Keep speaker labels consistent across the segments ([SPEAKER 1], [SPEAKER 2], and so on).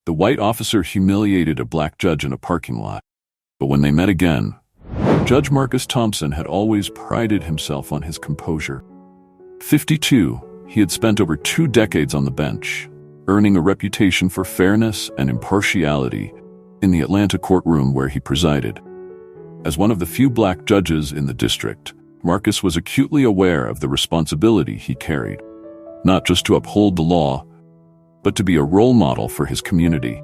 [SPEAKER 1] The white officer humiliated a black judge in a parking lot. But when they met again, Judge Marcus Thompson had always prided himself on his composure. 52, he had spent over 2 decades on the bench, earning a reputation for fairness and impartiality in the Atlanta courtroom where he presided. As one of the few black judges in the district, Marcus was acutely aware of the responsibility he carried, not just to uphold the law, but to be a role model for his community.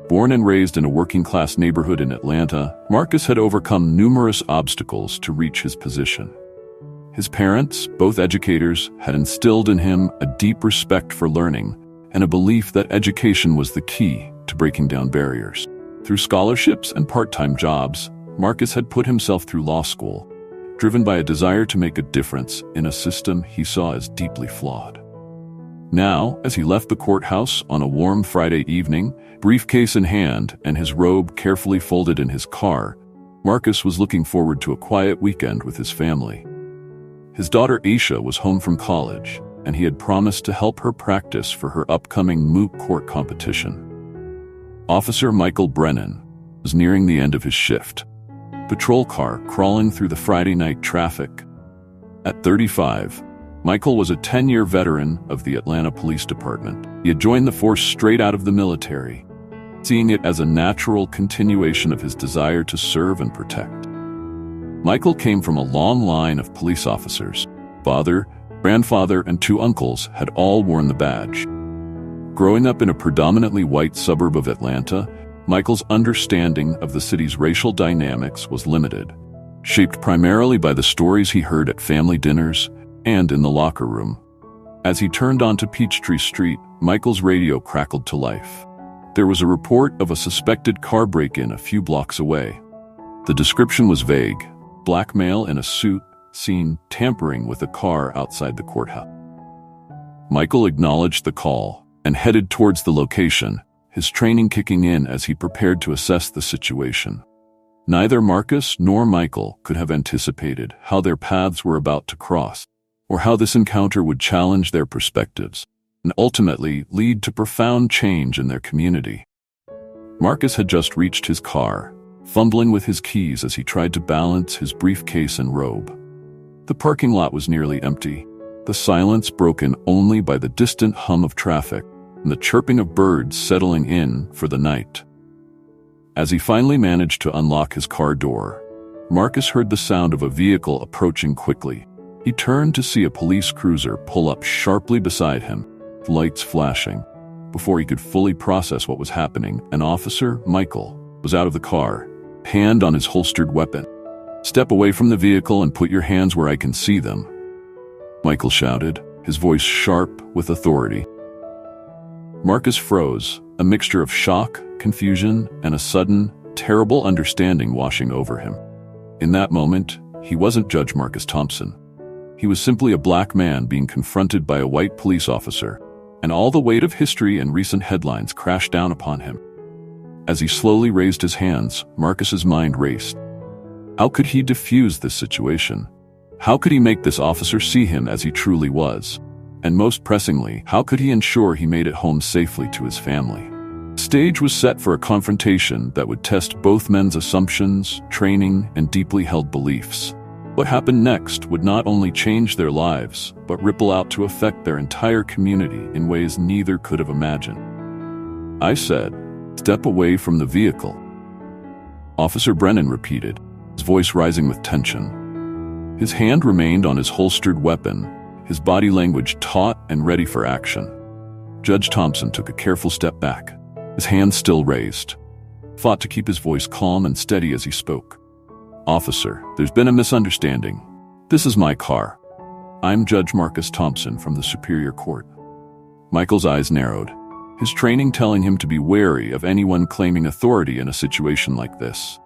[SPEAKER 1] Born and raised in a working-class neighborhood in Atlanta, Marcus had overcome numerous obstacles to reach his position. His parents, both educators, had instilled in him a deep respect for learning and a belief that education was the key to breaking down barriers. Through scholarships and part-time jobs, Marcus had put himself through law school, driven by a desire to make a difference in a system he saw as deeply flawed. Now, as he left the courthouse on a warm Friday evening, briefcase in hand and his robe carefully folded in his car, Marcus was looking forward to a quiet weekend with his family. His daughter Aisha was home from college, and he had promised to help her practice for her upcoming moot court competition. Officer Michael Brennan was nearing the end of his shift, patrol car crawling through the Friday night traffic. At 35, Michael was a 10-year veteran of the Atlanta Police Department. He had joined the force straight out of the military, seeing it as a natural continuation of his desire to serve and protect. Michael came from a long line of police officers. Father, grandfather, and 2 uncles had all worn the badge. Growing up in a predominantly white suburb of Atlanta, Michael's understanding of the city's racial dynamics was limited, shaped primarily by the stories he heard at family dinners and in the locker room. As he turned onto Peachtree Street, Michael's radio crackled to life. There was a report of a suspected car break-in a few blocks away. The description was vague: black male in a suit seen tampering with a car outside the courthouse. Michael acknowledged the call and headed towards the location, his training kicking in as he prepared to assess the situation. Neither Marcus nor Michael could have anticipated how their paths were about to cross, or how this encounter would challenge their perspectives and ultimately lead to profound change in their community. Marcus had just reached his car, fumbling with his keys as he tried to balance his briefcase and robe. The parking lot was nearly empty, the silence broken only by the distant hum of traffic and the chirping of birds settling in for the night. As he finally managed to unlock his car door, Marcus heard the sound of a vehicle approaching quickly. He turned to see a police cruiser pull up sharply beside him, lights flashing. Before he could fully process what was happening, an officer, Michael, was out of the car, hand on his holstered weapon. "Step away from the vehicle and put your hands where I can see them," Michael shouted, his voice sharp with authority. Marcus froze, a mixture of shock, confusion, and a sudden, terrible understanding washing over him. In that moment, he wasn't Judge Marcus Thompson. He was simply a black man being confronted by a white police officer, and all the weight of history and recent headlines crashed down upon him. As he slowly raised his hands, Marcus's mind raced. How could he diffuse this situation? How could he make this officer see him as he truly was? And most pressingly, how could he ensure he made it home safely to his family? The stage was set for a confrontation that would test both men's assumptions, training, and deeply held beliefs. What happened next would not only change their lives, but ripple out to affect their entire community in ways neither could have imagined. I said, "Step away from the vehicle," Officer Brennan repeated, his voice rising with tension. His hand remained on his holstered weapon, his body language taut and ready for action. Judge Thompson took a careful step back, his hand still raised, fought to keep his voice calm and steady as he spoke. "Officer, there's been a misunderstanding. This is my car. I'm Judge Marcus Thompson from the Superior Court." Michael's eyes narrowed, his training telling him to be wary of anyone claiming authority in a situation like this.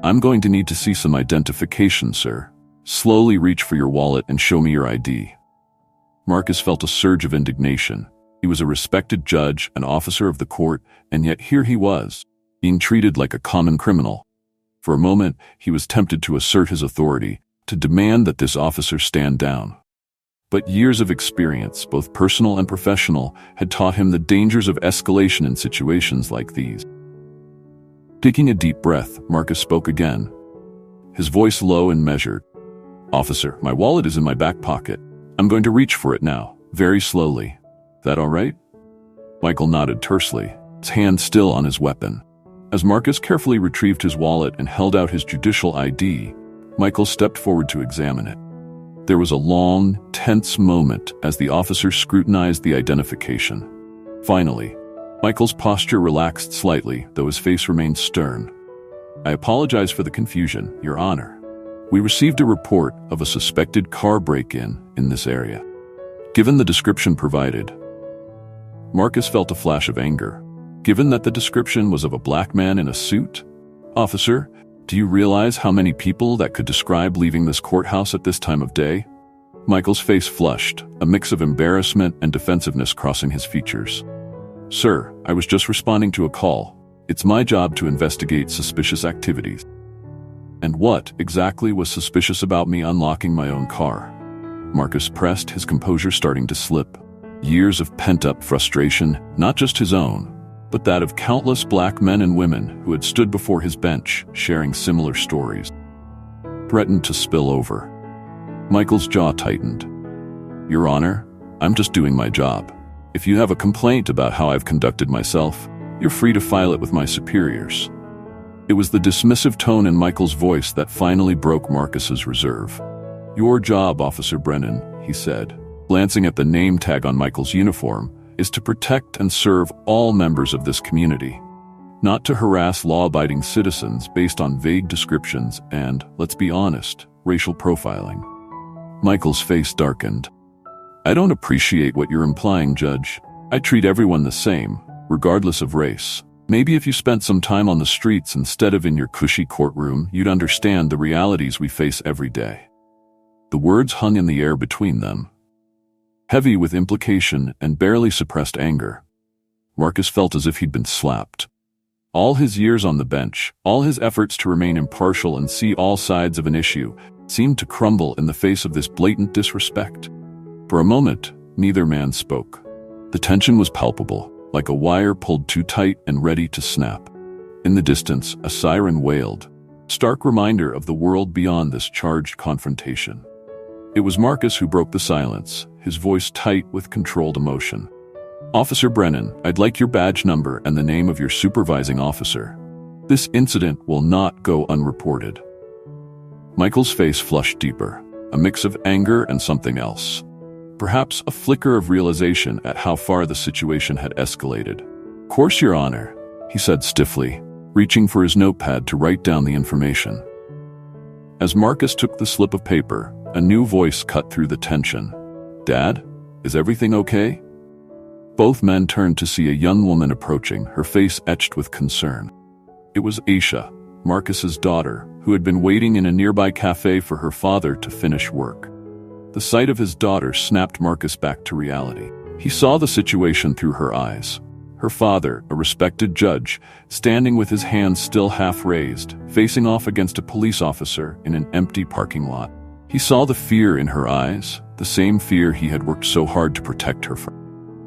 [SPEAKER 1] "I'm going to need to see some identification, sir. Slowly reach for your wallet and show me your ID." Marcus felt a surge of indignation. He was a respected judge, an officer of the court, and yet here he was, being treated like a common criminal. For a moment, he was tempted to assert his authority, to demand that this officer stand down. But years of experience, both personal and professional, had taught him the dangers of escalation in situations like these. Taking a deep breath, Marcus spoke again, his voice low and measured. "Officer, my wallet is in my back pocket. I'm going to reach for it now, very slowly. That all right?" Michael nodded tersely, his hand still on his weapon. As Marcus carefully retrieved his wallet and held out his judicial ID, Michael stepped forward to examine it. There was a long, tense moment as the officer scrutinized the identification. Finally, Michael's posture relaxed slightly, though his face remained stern. "I apologize for the confusion, Your Honor. We received a report of a suspected car break-in in this area." Given the description provided, Marcus felt a flash of anger. Given that the description was of a black man in a suit? "Officer, do you realize how many people that could describe leaving this courthouse at this time of day?" Michael's face flushed, a mix of embarrassment and defensiveness crossing his features. "Sir, I was just responding to a call. It's my job to investigate suspicious activities." "And what exactly was suspicious about me unlocking my own car?" Marcus pressed, his composure starting to slip. Years of pent-up frustration, not just his own, but that of countless black men and women who had stood before his bench, sharing similar stories, threatened to spill over. Michael's jaw tightened. "Your Honor, I'm just doing my job. If you have a complaint about how I've conducted myself, you're free to file it with my superiors." It was the dismissive tone in Michael's voice that finally broke Marcus's reserve. "Your job, Officer Brennan," he said, glancing at the name tag on Michael's uniform, "is to protect and serve all members of this community, not to harass law-abiding citizens based on vague descriptions and, let's be honest, racial profiling." Michael's face darkened. "I don't appreciate what you're implying, Judge. I treat everyone the same, regardless of race. Maybe if you spent some time on the streets instead of in your cushy courtroom, you'd understand the realities we face every day." The words hung in the air between them, heavy with implication and barely suppressed anger. Marcus felt as if he'd been slapped. All his years on the bench, all his efforts to remain impartial and see all sides of an issue, seemed to crumble in the face of this blatant disrespect. For a moment, neither man spoke. The tension was palpable, like a wire pulled too tight and ready to snap. In the distance, a siren wailed, stark reminder of the world beyond this charged confrontation. It was Marcus who broke the silence, his voice tight with controlled emotion. "Officer Brennan, I'd like your badge number and the name of your supervising officer. This incident will not go unreported." Michael's face flushed deeper, a mix of anger and something else. Perhaps a flicker of realization at how far the situation had escalated. "Of course, Your Honor," he said stiffly, reaching for his notepad to write down the information. As Marcus took the slip of paper, a new voice cut through the tension. "Dad, is everything okay?" Both men turned to see a young woman approaching, her face etched with concern. It was Aisha, Marcus's daughter, who had been waiting in a nearby cafe for her father to finish work. The sight of his daughter snapped Marcus back to reality. He saw the situation through her eyes. Her father, a respected judge, standing with his hands still half raised, facing off against a police officer in an empty parking lot. He saw the fear in her eyes, the same fear he had worked so hard to protect her from.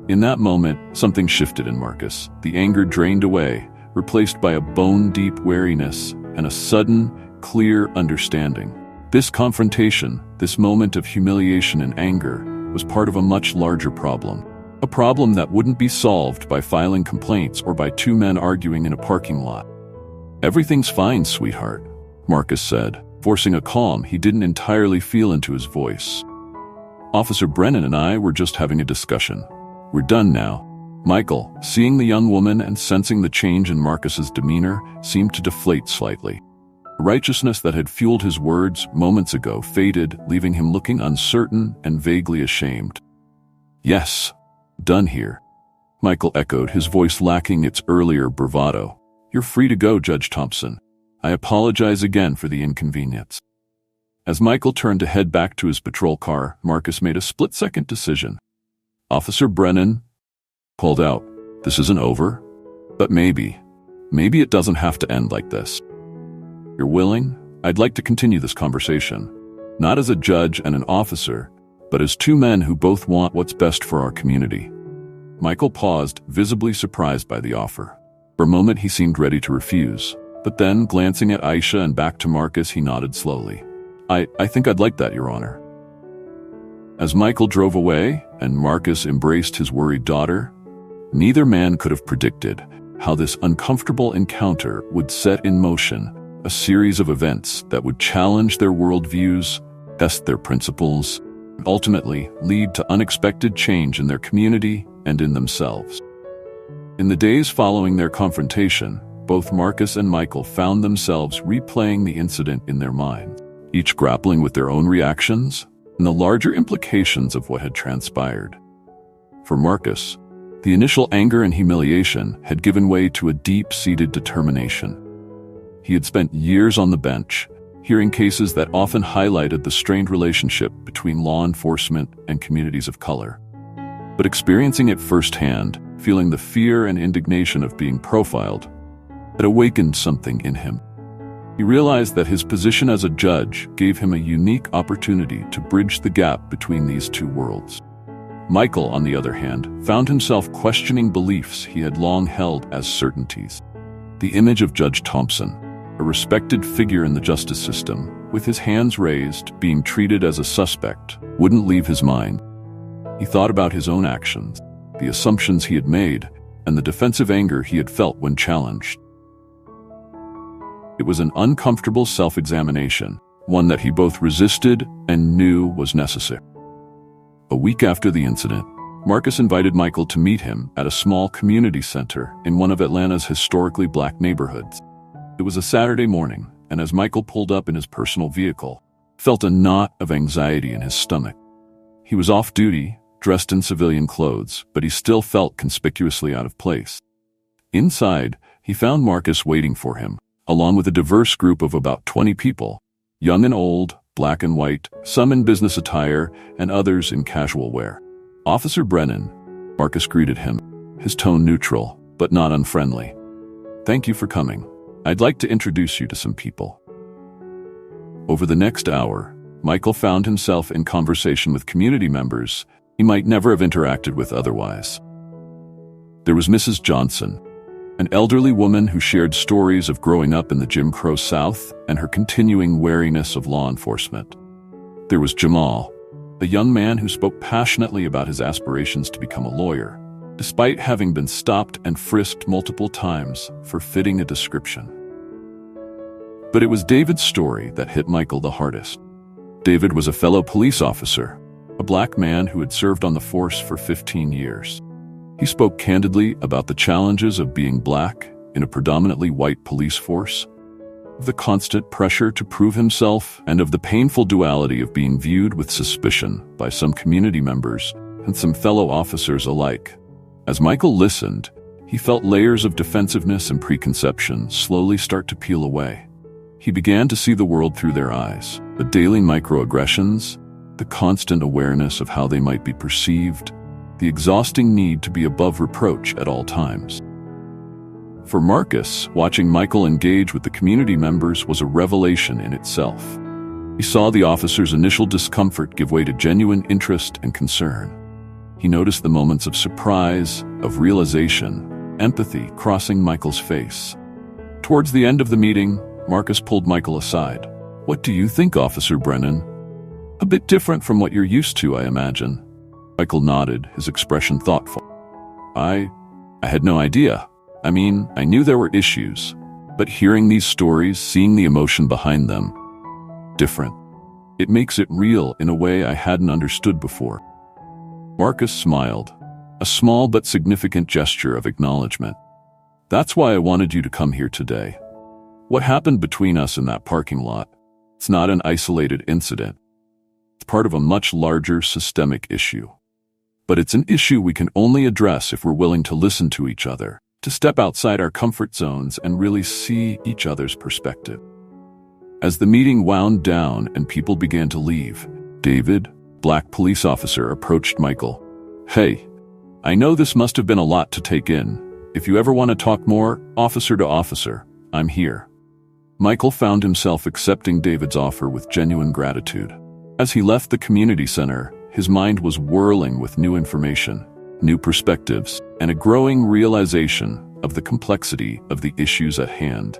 [SPEAKER 1] In that moment, something shifted in Marcus. The anger drained away, replaced by a bone-deep wariness and a sudden, clear understanding. This confrontation, this moment of humiliation and anger, was part of a much larger problem. A problem that wouldn't be solved by filing complaints or by two men arguing in a parking lot. "Everything's fine, sweetheart," Marcus said, forcing a calm he didn't entirely feel into his voice. "Officer Brennan and I were just having a discussion. We're done now." Michael, seeing the young woman and sensing the change in Marcus's demeanor, seemed to deflate slightly. The righteousness that had fueled his words moments ago faded, leaving him looking uncertain and vaguely ashamed. "Yes, done here," Michael echoed, his voice lacking its earlier bravado. "You're free to go, Judge Thompson. I apologize again for the inconvenience." As Michael turned to head back to his patrol car, Marcus made a split-second decision. Officer Brennan pulled out. "This isn't over, but maybe it doesn't have to end like this. You're willing? I'd like to continue this conversation, not as a judge and an officer, but as two men who both want what's best for our community." Michael paused, visibly surprised by the offer. For a moment he seemed ready to refuse, but then, glancing at Aisha and back to Marcus, he nodded slowly. I think I'd like that, Your Honor." As Michael drove away and Marcus embraced his worried daughter, neither man could have predicted how this uncomfortable encounter would set in motion a series of events that would challenge their worldviews, test their principles, and ultimately lead to unexpected change in their community and in themselves. In the days following their confrontation, both Marcus and Michael found themselves replaying the incident in their minds, each grappling with their own reactions and the larger implications of what had transpired. For Marcus, the initial anger and humiliation had given way to a deep-seated determination. He had spent years on the bench, hearing cases that often highlighted the strained relationship between law enforcement and communities of color. But experiencing it firsthand, feeling the fear and indignation of being profiled, had awakened something in him. He realized that his position as a judge gave him a unique opportunity to bridge the gap between these two worlds. Michael, on the other hand, found himself questioning beliefs he had long held as certainties. The image of Judge Thompson, a respected figure in the justice system, with his hands raised, being treated as a suspect, wouldn't leave his mind. He thought about his own actions, the assumptions he had made, and the defensive anger he had felt when challenged. It was an uncomfortable self-examination, one that he both resisted and knew was necessary. A week after the incident, Marcus invited Michael to meet him at a small community center in one of Atlanta's historically black neighborhoods. It was a Saturday morning, and as Michael pulled up in his personal vehicle, felt a knot of anxiety in his stomach. He was off-duty, dressed in civilian clothes, but he still felt conspicuously out of place. Inside, he found Marcus waiting for him, along with a diverse group of about 20 people, young and old, black and white, some in business attire, and others in casual wear. "Officer Brennan," Marcus greeted him, his tone neutral, but not unfriendly. "Thank you for coming. I'd like to introduce you to some people." Over the next hour, Michael found himself in conversation with community members he might never have interacted with otherwise. There was Mrs. Johnson, an elderly woman who shared stories of growing up in the Jim Crow South and her continuing wariness of law enforcement. There was Jamal, a young man who spoke passionately about his aspirations to become a lawyer, despite having been stopped and frisked multiple times for fitting a description. But it was David's story that hit Michael the hardest. David was a fellow police officer, a black man who had served on the force for 15 years. He spoke candidly about the challenges of being black in a predominantly white police force, of the constant pressure to prove himself, and of the painful duality of being viewed with suspicion by some community members and some fellow officers alike. As Michael listened, he felt layers of defensiveness and preconception slowly start to peel away. He began to see the world through their eyes, the daily microaggressions, the constant awareness of how they might be perceived, the exhausting need to be above reproach at all times. For Marcus, watching Michael engage with the community members was a revelation in itself. He saw the officer's initial discomfort give way to genuine interest and concern. He noticed the moments of surprise, of realization, empathy crossing Michael's face. Towards the end of the meeting, Marcus pulled Michael aside. "What do you think, Officer Brennan? A bit different from what you're used to, I imagine." Michael nodded, his expression thoughtful. I had no idea. I mean, I knew there were issues, but hearing these stories, seeing the emotion behind them, different. It makes it real in a way I hadn't understood before." Marcus smiled, a small but significant gesture of acknowledgement. "That's why I wanted you to come here today. What happened between us in that parking lot, it's not an isolated incident. It's part of a much larger systemic issue. But it's an issue we can only address if we're willing to listen to each other, to step outside our comfort zones and really see each other's perspective." As the meeting wound down and people began to leave, David, black police officer, approached Michael. "Hey, I know this must have been a lot to take in. If you ever want to talk more, officer to officer, I'm here." Michael found himself accepting David's offer with genuine gratitude. As he left the community center, his mind was whirling with new information, new perspectives, and a growing realization of the complexity of the issues at hand.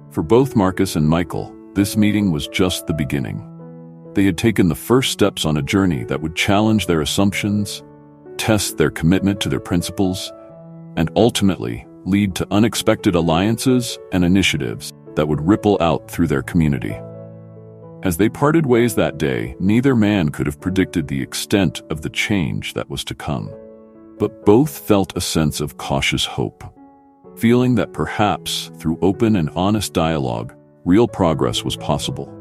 [SPEAKER 1] For both Marcus and Michael, this meeting was just the beginning. They had taken the first steps on a journey that would challenge their assumptions, test their commitment to their principles, and ultimately lead to unexpected alliances and initiatives that would ripple out through their community. As they parted ways that day, neither man could have predicted the extent of the change that was to come. But both felt a sense of cautious hope, feeling that perhaps through open and honest dialogue, real progress was possible.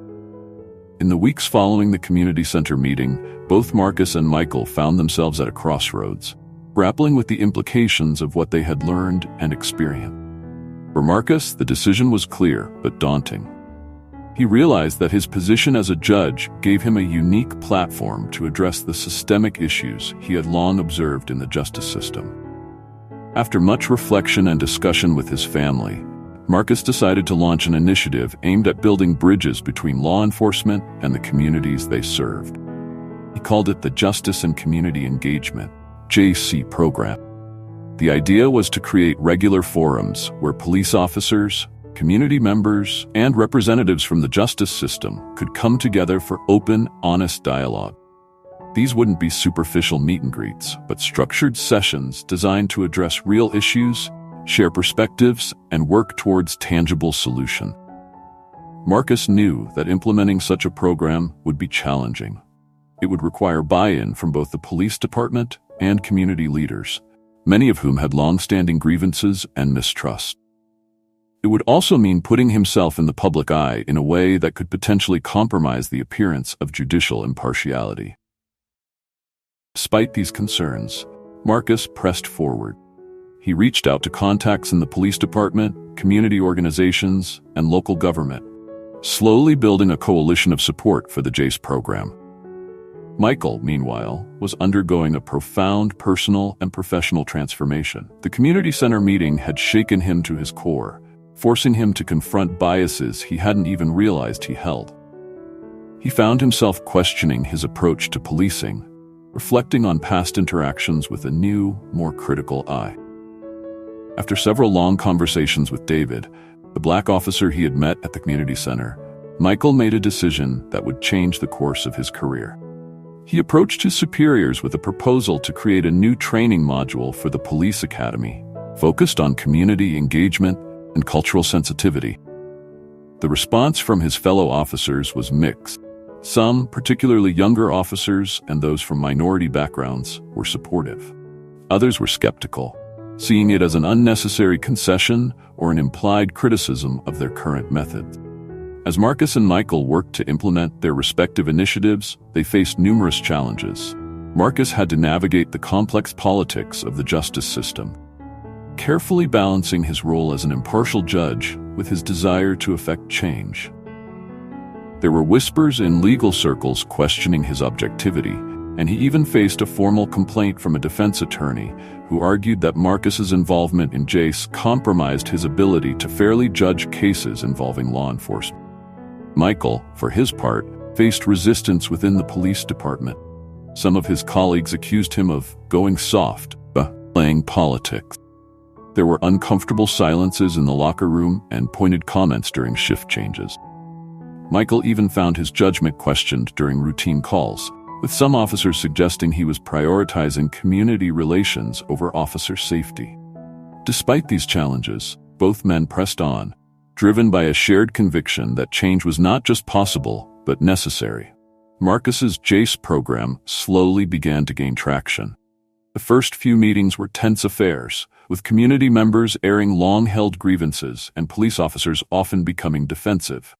[SPEAKER 1] In the weeks following the community center meeting, both Marcus and Michael found themselves at a crossroads, grappling with the implications of what they had learned and experienced. For Marcus, the decision was clear but daunting. He realized that his position as a judge gave him a unique platform to address the systemic issues he had long observed in the justice system. After much reflection and discussion with his family, Marcus decided to launch an initiative aimed at building bridges between law enforcement and the communities they served. He called it the Justice and Community Engagement (JC) program. The idea was to create regular forums where police officers, community members, and representatives from the justice system could come together for open, honest dialogue. These wouldn't be superficial meet and greets, but structured sessions designed to address real issues, share perspectives, and work towards tangible solution. Marcus knew that implementing such a program would be challenging. It would require buy-in from both the police department and community leaders, many of whom had long-standing grievances and mistrust. It would also mean putting himself in the public eye in a way that could potentially compromise the appearance of judicial impartiality. Despite these concerns, Marcus pressed forward. He reached out to contacts in the police department, community organizations, and local government, slowly building a coalition of support for the JACE program. Michael, meanwhile, was undergoing a profound personal and professional transformation. The community center meeting had shaken him to his core, forcing him to confront biases he hadn't even realized he held. He found himself questioning his approach to policing, reflecting on past interactions with a new, more critical eye. After several long conversations with David, the black officer he had met at the community center, Michael made a decision that would change the course of his career. He approached his superiors with a proposal to create a new training module for the police academy, focused on community engagement and cultural sensitivity. The response from his fellow officers was mixed. Some, particularly younger officers and those from minority backgrounds, were supportive. Others were skeptical, seeing it as an unnecessary concession or an implied criticism of their current methods. As Marcus and Michael worked to implement their respective initiatives, they faced numerous challenges. Marcus had to navigate the complex politics of the justice system, carefully balancing his role as an impartial judge with his desire to effect change. There were whispers in legal circles questioning his objectivity, and he even faced a formal complaint from a defense attorney who argued that Marcus's involvement in JACE compromised his ability to fairly judge cases involving law enforcement. Michael, for his part, faced resistance within the police department. Some of his colleagues accused him of going soft, playing politics. There were uncomfortable silences in the locker room and pointed comments during shift changes. Michael even found his judgment questioned during routine calls, with some officers suggesting he was prioritizing community relations over officer safety. Despite these challenges, both men pressed on, driven by a shared conviction that change was not just possible, but necessary. Marcus's JACE program slowly began to gain traction. The first few meetings were tense affairs, with community members airing long-held grievances and police officers often becoming defensive.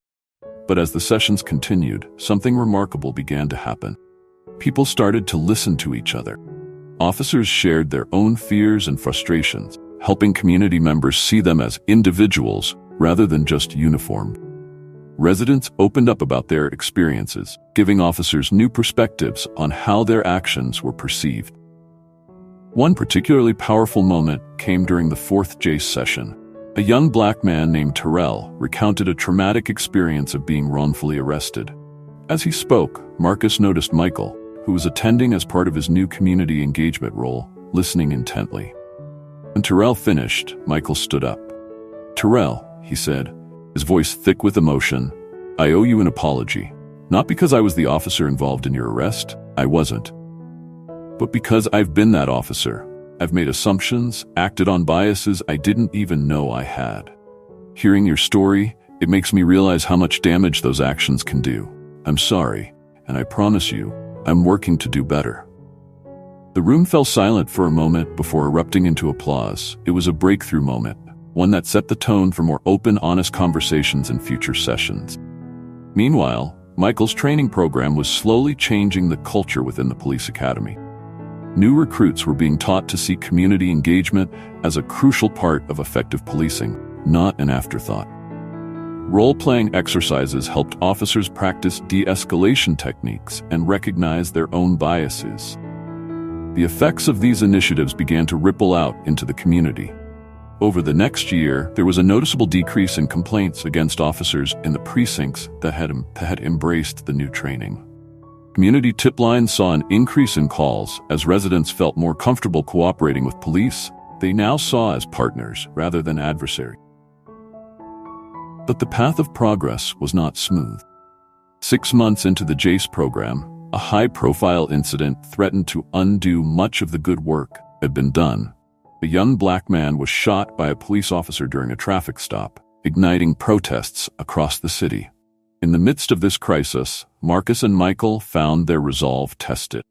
[SPEAKER 1] But as the sessions continued, something remarkable began to happen. People started to listen to each other. Officers shared their own fears and frustrations, helping community members see them as individuals rather than just uniformed. Residents opened up about their experiences, giving officers new perspectives on how their actions were perceived. One particularly powerful moment came during the fourth JACE session. A young black man named Terrell recounted a traumatic experience of being wrongfully arrested. As he spoke, Marcus noticed Michael, who was attending as part of his new community engagement role, listening intently. When Terrell finished, Michael stood up. "Terrell," he said, his voice thick with emotion, "I owe you an apology. Not because I was the officer involved in your arrest, I wasn't. But because I've been that officer. I've made assumptions, acted on biases I didn't even know I had. Hearing your story, it makes me realize how much damage those actions can do. I'm sorry, and I promise you, I'm working to do better." The room fell silent for a moment before erupting into applause. It was a breakthrough moment, one that set the tone for more open, honest conversations in future sessions. Meanwhile, Michael's training program was slowly changing the culture within the police academy. New recruits were being taught to see community engagement as a crucial part of effective policing, not an afterthought. Role-playing exercises helped officers practice de-escalation techniques and recognize their own biases. The effects of these initiatives began to ripple out into the community. Over the next year, there was a noticeable decrease in complaints against officers in the precincts that had embraced the new training. Community tip lines saw an increase in calls as residents felt more comfortable cooperating with police they now saw as partners rather than adversaries. But the path of progress was not smooth. 6 months into the JACE program, a high-profile incident threatened to undo much of the good work that had been done. A young black man was shot by a police officer during a traffic stop, igniting protests across the city. In the midst of this crisis, Marcus and Michael found their resolve tested.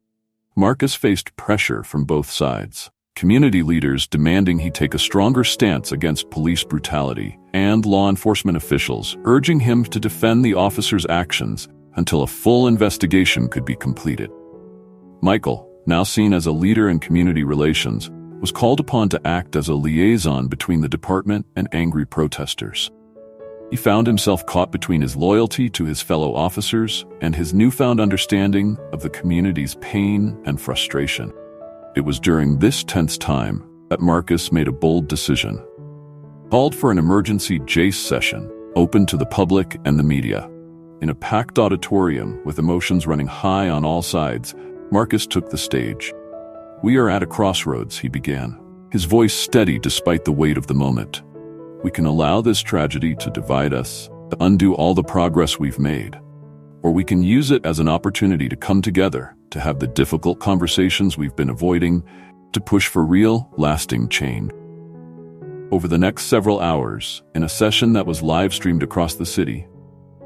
[SPEAKER 1] Marcus faced pressure from both sides, community leaders demanding he take a stronger stance against police brutality, and law enforcement officials urging him to defend the officer's actions until a full investigation could be completed. Michael, now seen as a leader in community relations, was called upon to act as a liaison between the department and angry protesters. He found himself caught between his loyalty to his fellow officers and his newfound understanding of the community's pain and frustration. It was during this tense time that Marcus made a bold decision. Called for an emergency JACE session, open to the public and the media. In a packed auditorium with emotions running high on all sides, Marcus took the stage. "We are at a crossroads," he began, his voice steady despite the weight of the moment. "We can allow this tragedy to divide us, to undo all the progress we've made. Or we can use it as an opportunity to come together, to have the difficult conversations we've been avoiding, to push for real, lasting change." Over the next several hours, in a session that was live-streamed across the city,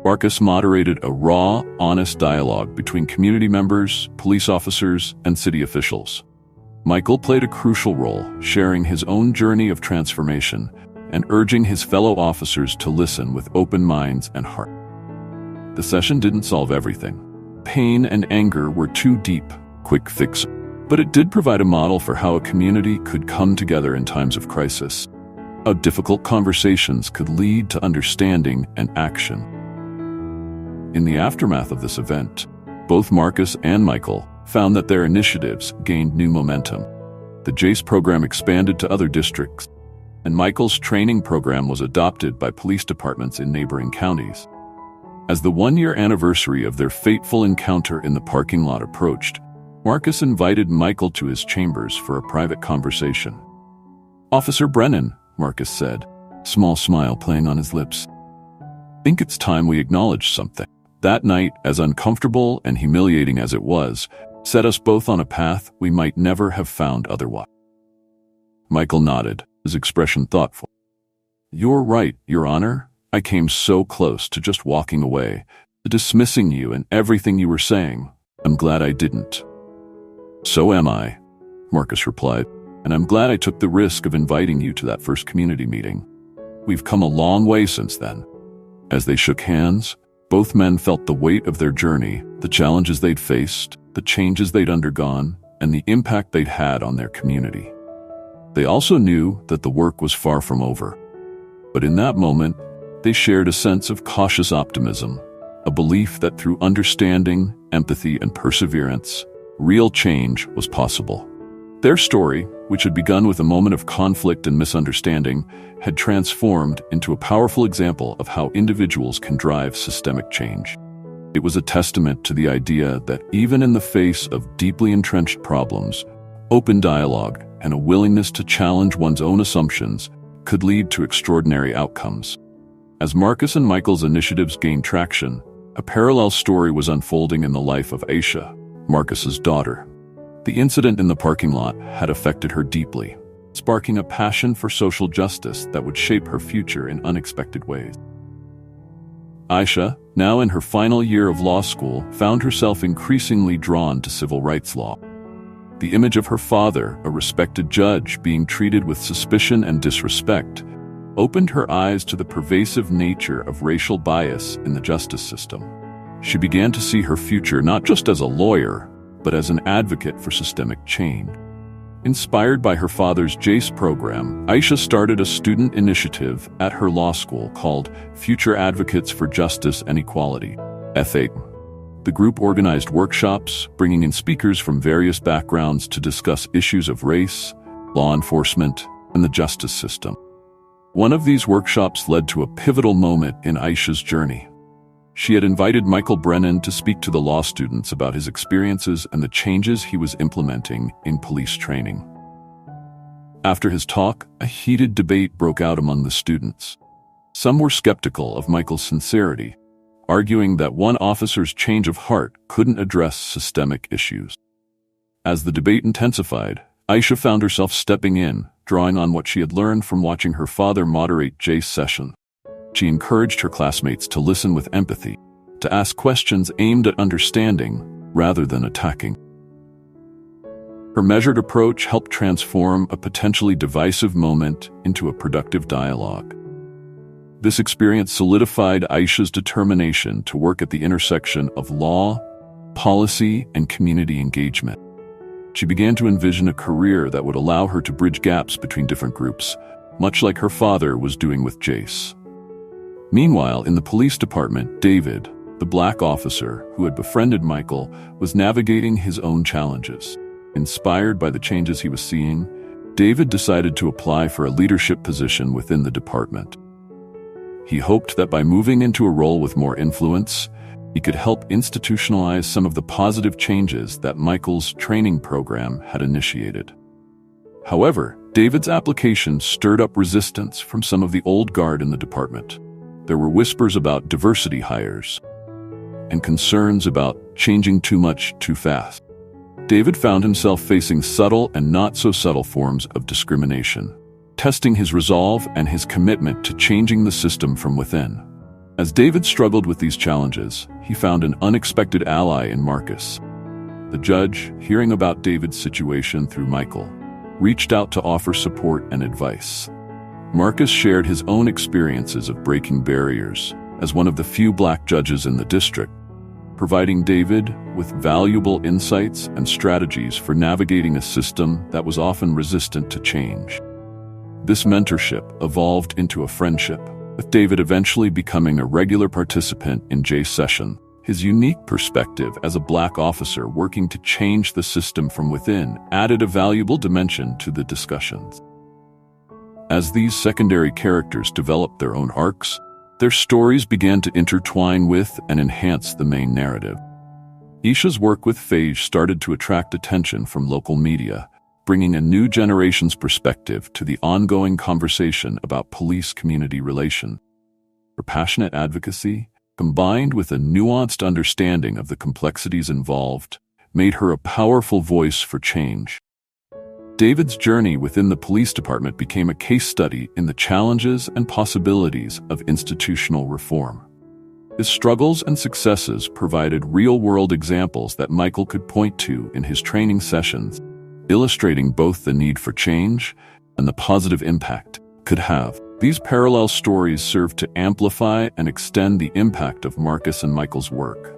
[SPEAKER 1] Marcus moderated a raw, honest dialogue between community members, police officers, and city officials. Michael played a crucial role, sharing his own journey of transformation and urging his fellow officers to listen with open minds and heart. The session didn't solve everything. Pain and anger were too deep, quick fix, but it did provide a model for how a community could come together in times of crisis, how difficult conversations could lead to understanding and action. In the aftermath of this event, both Marcus and Michael found that their initiatives gained new momentum. The JACE program expanded to other districts, and Michael's training program was adopted by police departments in neighboring counties. As the one-year anniversary of their fateful encounter in the parking lot approached, Marcus invited Michael to his chambers for a private conversation. "Officer Brennan," Marcus said, small smile playing on his lips, "think it's time we acknowledge something. That night, as uncomfortable and humiliating as it was, set us both on a path we might never have found otherwise." Michael nodded, his expression thoughtful. "You're right, Your Honor. I came so close to just walking away, to dismissing you and everything you were saying. I'm glad I didn't." "So am I," Marcus replied, "and I'm glad I took the risk of inviting you to that first community meeting. We've come a long way since then." As they shook hands, both men felt the weight of their journey, the challenges they'd faced, the changes they'd undergone, and the impact they'd had on their community. They also knew that the work was far from over. But in that moment, they shared a sense of cautious optimism, a belief that through understanding, empathy, and perseverance, real change was possible. Their story, which had begun with a moment of conflict and misunderstanding, had transformed into a powerful example of how individuals can drive systemic change. It was a testament to the idea that even in the face of deeply entrenched problems, open dialogue and a willingness to challenge one's own assumptions could lead to extraordinary outcomes. As Marcus and Michael's initiatives gained traction, a parallel story was unfolding in the life of Aisha, Marcus's daughter. The incident in the parking lot had affected her deeply, sparking a passion for social justice that would shape her future in unexpected ways. Aisha, now in her final year of law school, found herself increasingly drawn to civil rights law. The image of her father, a respected judge, being treated with suspicion and disrespect, opened her eyes to the pervasive nature of racial bias in the justice system. She began to see her future not just as a lawyer, but as an advocate for systemic change. Inspired by her father's JACE program, Aisha started a student initiative at her law school called Future Advocates for Justice and Equality, F8. The group organized workshops, bringing in speakers from various backgrounds to discuss issues of race, law enforcement, and the justice system. One of these workshops led to a pivotal moment in Aisha's journey. She had invited Michael Brennan to speak to the law students about his experiences and the changes he was implementing in police training. After his talk, a heated debate broke out among the students. Some were skeptical of Michael's sincerity, arguing that one officer's change of heart couldn't address systemic issues. As the debate intensified, Aisha found herself stepping in, drawing on what she had learned from watching her father moderate JACE sessions. She encouraged her classmates to listen with empathy, to ask questions aimed at understanding rather than attacking. Her measured approach helped transform a potentially divisive moment into a productive dialogue. This experience solidified Aisha's determination to work at the intersection of law, policy, and community engagement. She began to envision a career that would allow her to bridge gaps between different groups, much like her father was doing with JACE. Meanwhile, in the police department, David, the black officer who had befriended Michael, was navigating his own challenges. Inspired by the changes he was seeing, David decided to apply for a leadership position within the department. He hoped that by moving into a role with more influence, he could help institutionalize some of the positive changes that Michael's training program had initiated. However, David's application stirred up resistance from some of the old guard in the department. There were whispers about diversity hires and concerns about changing too much too fast. David found himself facing subtle and not so subtle forms of discrimination, testing his resolve and his commitment to changing the system from within. As David struggled with these challenges, he found an unexpected ally in Marcus. The judge, hearing about David's situation through Michael, reached out to offer support and advice. Marcus shared his own experiences of breaking barriers as one of the few black judges in the district, providing David with valuable insights and strategies for navigating a system that was often resistant to change. This mentorship evolved into a friendship, with David eventually becoming a regular participant in JACE session. His unique perspective as a black officer working to change the system from within added a valuable dimension to the discussions. As these secondary characters developed their own arcs, their stories began to intertwine with and enhance the main narrative. Aisha's work with Phage started to attract attention from local media, bringing a new generation's perspective to the ongoing conversation about police-community relations. Her passionate advocacy, combined with a nuanced understanding of the complexities involved, made her a powerful voice for change. David's journey within the police department became a case study in the challenges and possibilities of institutional reform. His struggles and successes provided real-world examples that Michael could point to in his training sessions, illustrating both the need for change and the positive impact it could have. These parallel stories serve to amplify and extend the impact of Marcus and Michael's work.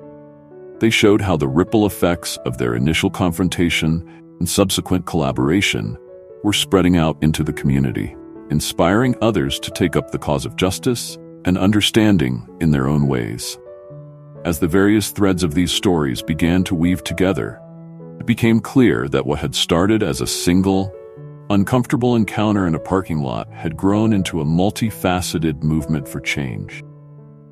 [SPEAKER 1] They showed how the ripple effects of their initial confrontation and subsequent collaboration were spreading out into the community, inspiring others to take up the cause of justice and understanding in their own ways. As the various threads of these stories began to weave together, it became clear that what had started as a single, uncomfortable encounter in a parking lot had grown into a multifaceted movement for change.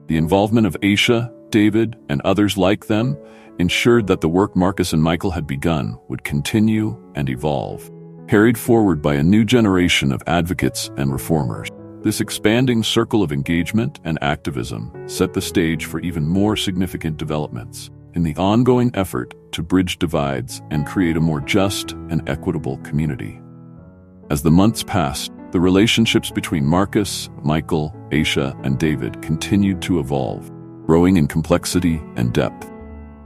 [SPEAKER 1] The involvement of Aisha, David, and others like them ensured that the work Marcus and Michael had begun would continue and evolve, carried forward by a new generation of advocates and reformers. This expanding circle of engagement and activism set the stage for even more significant developments in the ongoing effort to bridge divides and create a more just and equitable community. As the months passed, the relationships between Marcus, Michael, Aisha, and David continued to evolve, growing in complexity and depth.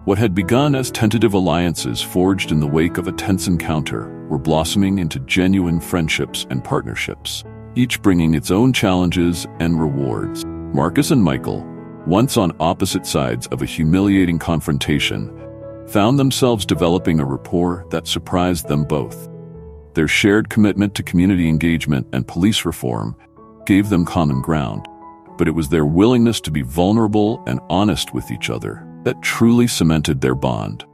[SPEAKER 1] What had begun as tentative alliances forged in the wake of a tense encounter were blossoming into genuine friendships and partnerships, each bringing its own challenges and rewards. Marcus and Michael, once on opposite sides of a humiliating confrontation, found themselves developing a rapport that surprised them both. Their shared commitment to community engagement and police reform gave them common ground, but it was their willingness to be vulnerable and honest with each other that truly cemented their bond.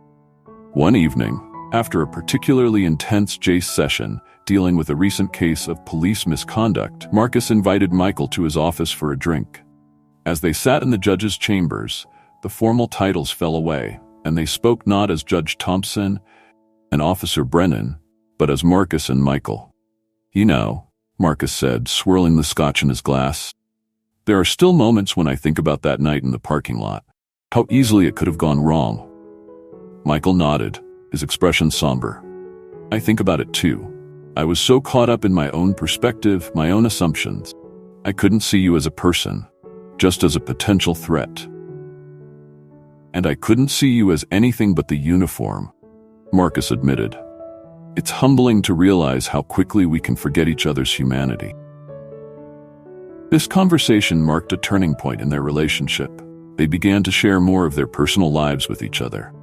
[SPEAKER 1] One evening, after a particularly intense Jace session dealing with a recent case of police misconduct, Marcus invited Michael to his office for a drink. As they sat in the judge's chambers, the formal titles fell away, and they spoke not as Judge Thompson and Officer Brennan, but as Marcus and Michael. "You know," Marcus said, swirling the scotch in his glass, "there are still moments when I think about that night in the parking lot. How easily it could have gone wrong." Michael nodded, his expression somber. "I think about it too. I was so caught up in my own perspective, my own assumptions. I couldn't see you as a person, just as a potential threat. And I couldn't see you as anything but the uniform," Marcus admitted. "It's humbling to realize how quickly we can forget each other's humanity." This conversation marked a turning point in their relationship. They began to share more of their personal lives with each other.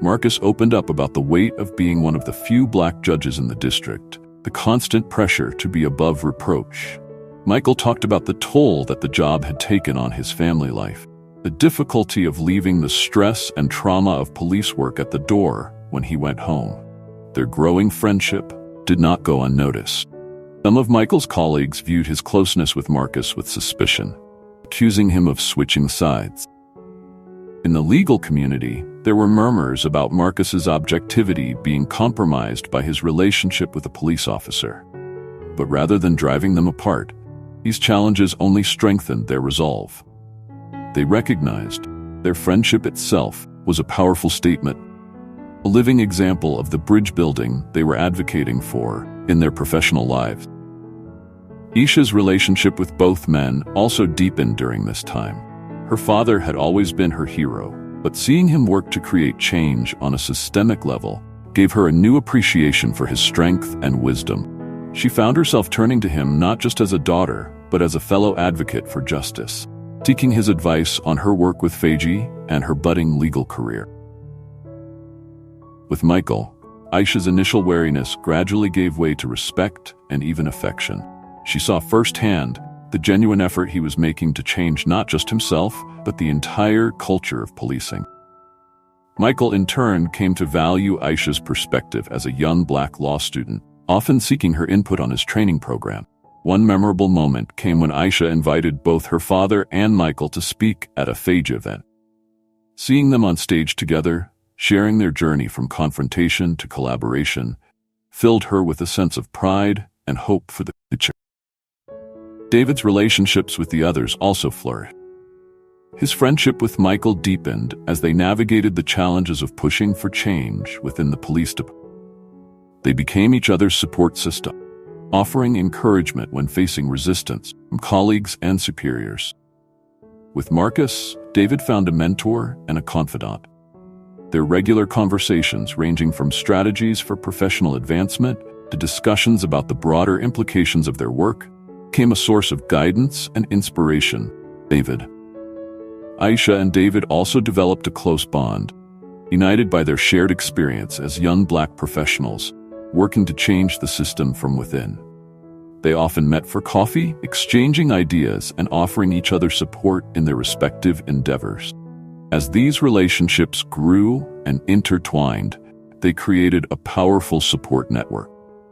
[SPEAKER 1] Marcus opened up about the weight of being one of the few black judges in the district, the constant pressure to be above reproach. Michael talked about the toll that the job had taken on his family life, the difficulty of leaving the stress and trauma of police work at the door when he went home. Their growing friendship did not go unnoticed. Some of Michael's colleagues viewed his closeness with Marcus with suspicion, accusing him of switching sides. In the legal community, there were murmurs about Marcus's objectivity being compromised by his relationship with a police officer. But rather than driving them apart, these challenges only strengthened their resolve. They recognized their friendship itself was a powerful statement, a living example of the bridge building they were advocating for in their professional lives. Aisha's relationship with both men also deepened during this time. Her father had always been her hero, but seeing him work to create change on a systemic level gave her a new appreciation for his strength and wisdom. She found herself turning to him not just as a daughter, but as a fellow advocate for justice, seeking his advice on her work with Feiji and her budding legal career. With Michael, Aisha's initial wariness gradually gave way to respect and even affection. She saw firsthand the genuine effort he was making to change not just himself, but the entire culture of policing. Michael, in turn, came to value Aisha's perspective as a young black law student, often seeking her input on his training program. One memorable moment came when Aisha invited both her father and Michael to speak at a Feiji event. Seeing them on stage together, sharing their journey from confrontation to collaboration, filled her with a sense of pride and hope for the future. David's relationships with the others also flourished. His friendship with Michael deepened as they navigated the challenges of pushing for change within the police department. They became each other's support system, offering encouragement when facing resistance from colleagues and superiors. With Marcus, David found a mentor and a confidant. Their regular conversations, ranging from strategies for professional advancement to discussions about the broader implications of their work, became a source of guidance and inspiration. Aisha and David also developed a close bond, united by their shared experience as young black professionals, working to change the system from within. They often met for coffee, exchanging ideas and offering each other support in their respective endeavors. As these relationships grew and intertwined, they created a powerful support network.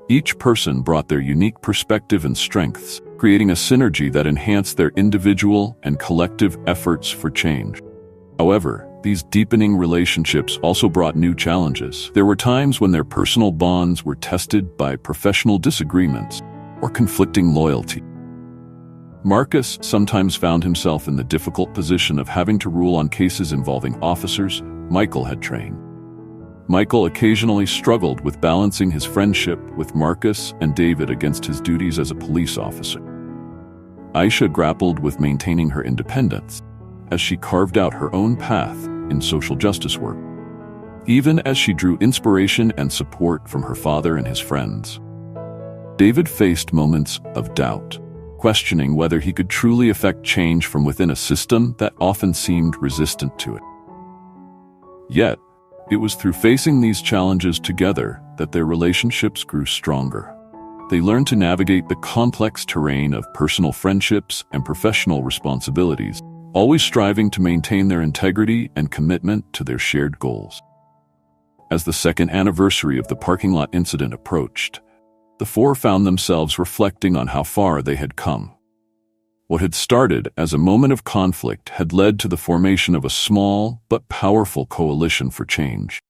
[SPEAKER 1] Each person brought their unique perspective and strengths, creating a synergy that enhanced their individual and collective efforts for change. However, these deepening relationships also brought new challenges. There were times when their personal bonds were tested by professional disagreements or conflicting loyalty. Marcus sometimes found himself in the difficult position of having to rule on cases involving officers Michael had trained. Michael occasionally struggled with balancing his friendship with Marcus and David against his duties as a police officer. Aisha grappled with maintaining her independence as she carved out her own path in social justice work, even as she drew inspiration and support from her father and his friends. David faced moments of doubt, questioning whether he could truly affect change from within a system that often seemed resistant to it. Yet, it was through facing these challenges together that their relationships grew stronger. They learned to navigate the complex terrain of personal friendships and professional responsibilities, always striving to maintain their integrity and commitment to their shared goals. As the second anniversary of the parking lot incident approached, the four found themselves reflecting on how far they had come. What had started as a moment of conflict had led to the formation of a small but powerful coalition for change.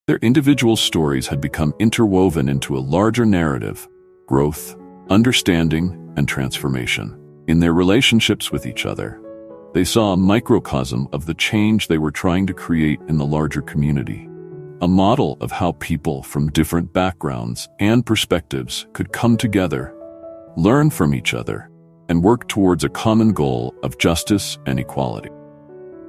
[SPEAKER 1] Their individual stories had become interwoven into a larger narrative: growth, understanding, and transformation. In their relationships with each other, they saw a microcosm of the change they were trying to create in the larger community. A model of how people from different backgrounds and perspectives could come together, learn from each other, and work towards a common goal of justice and equality.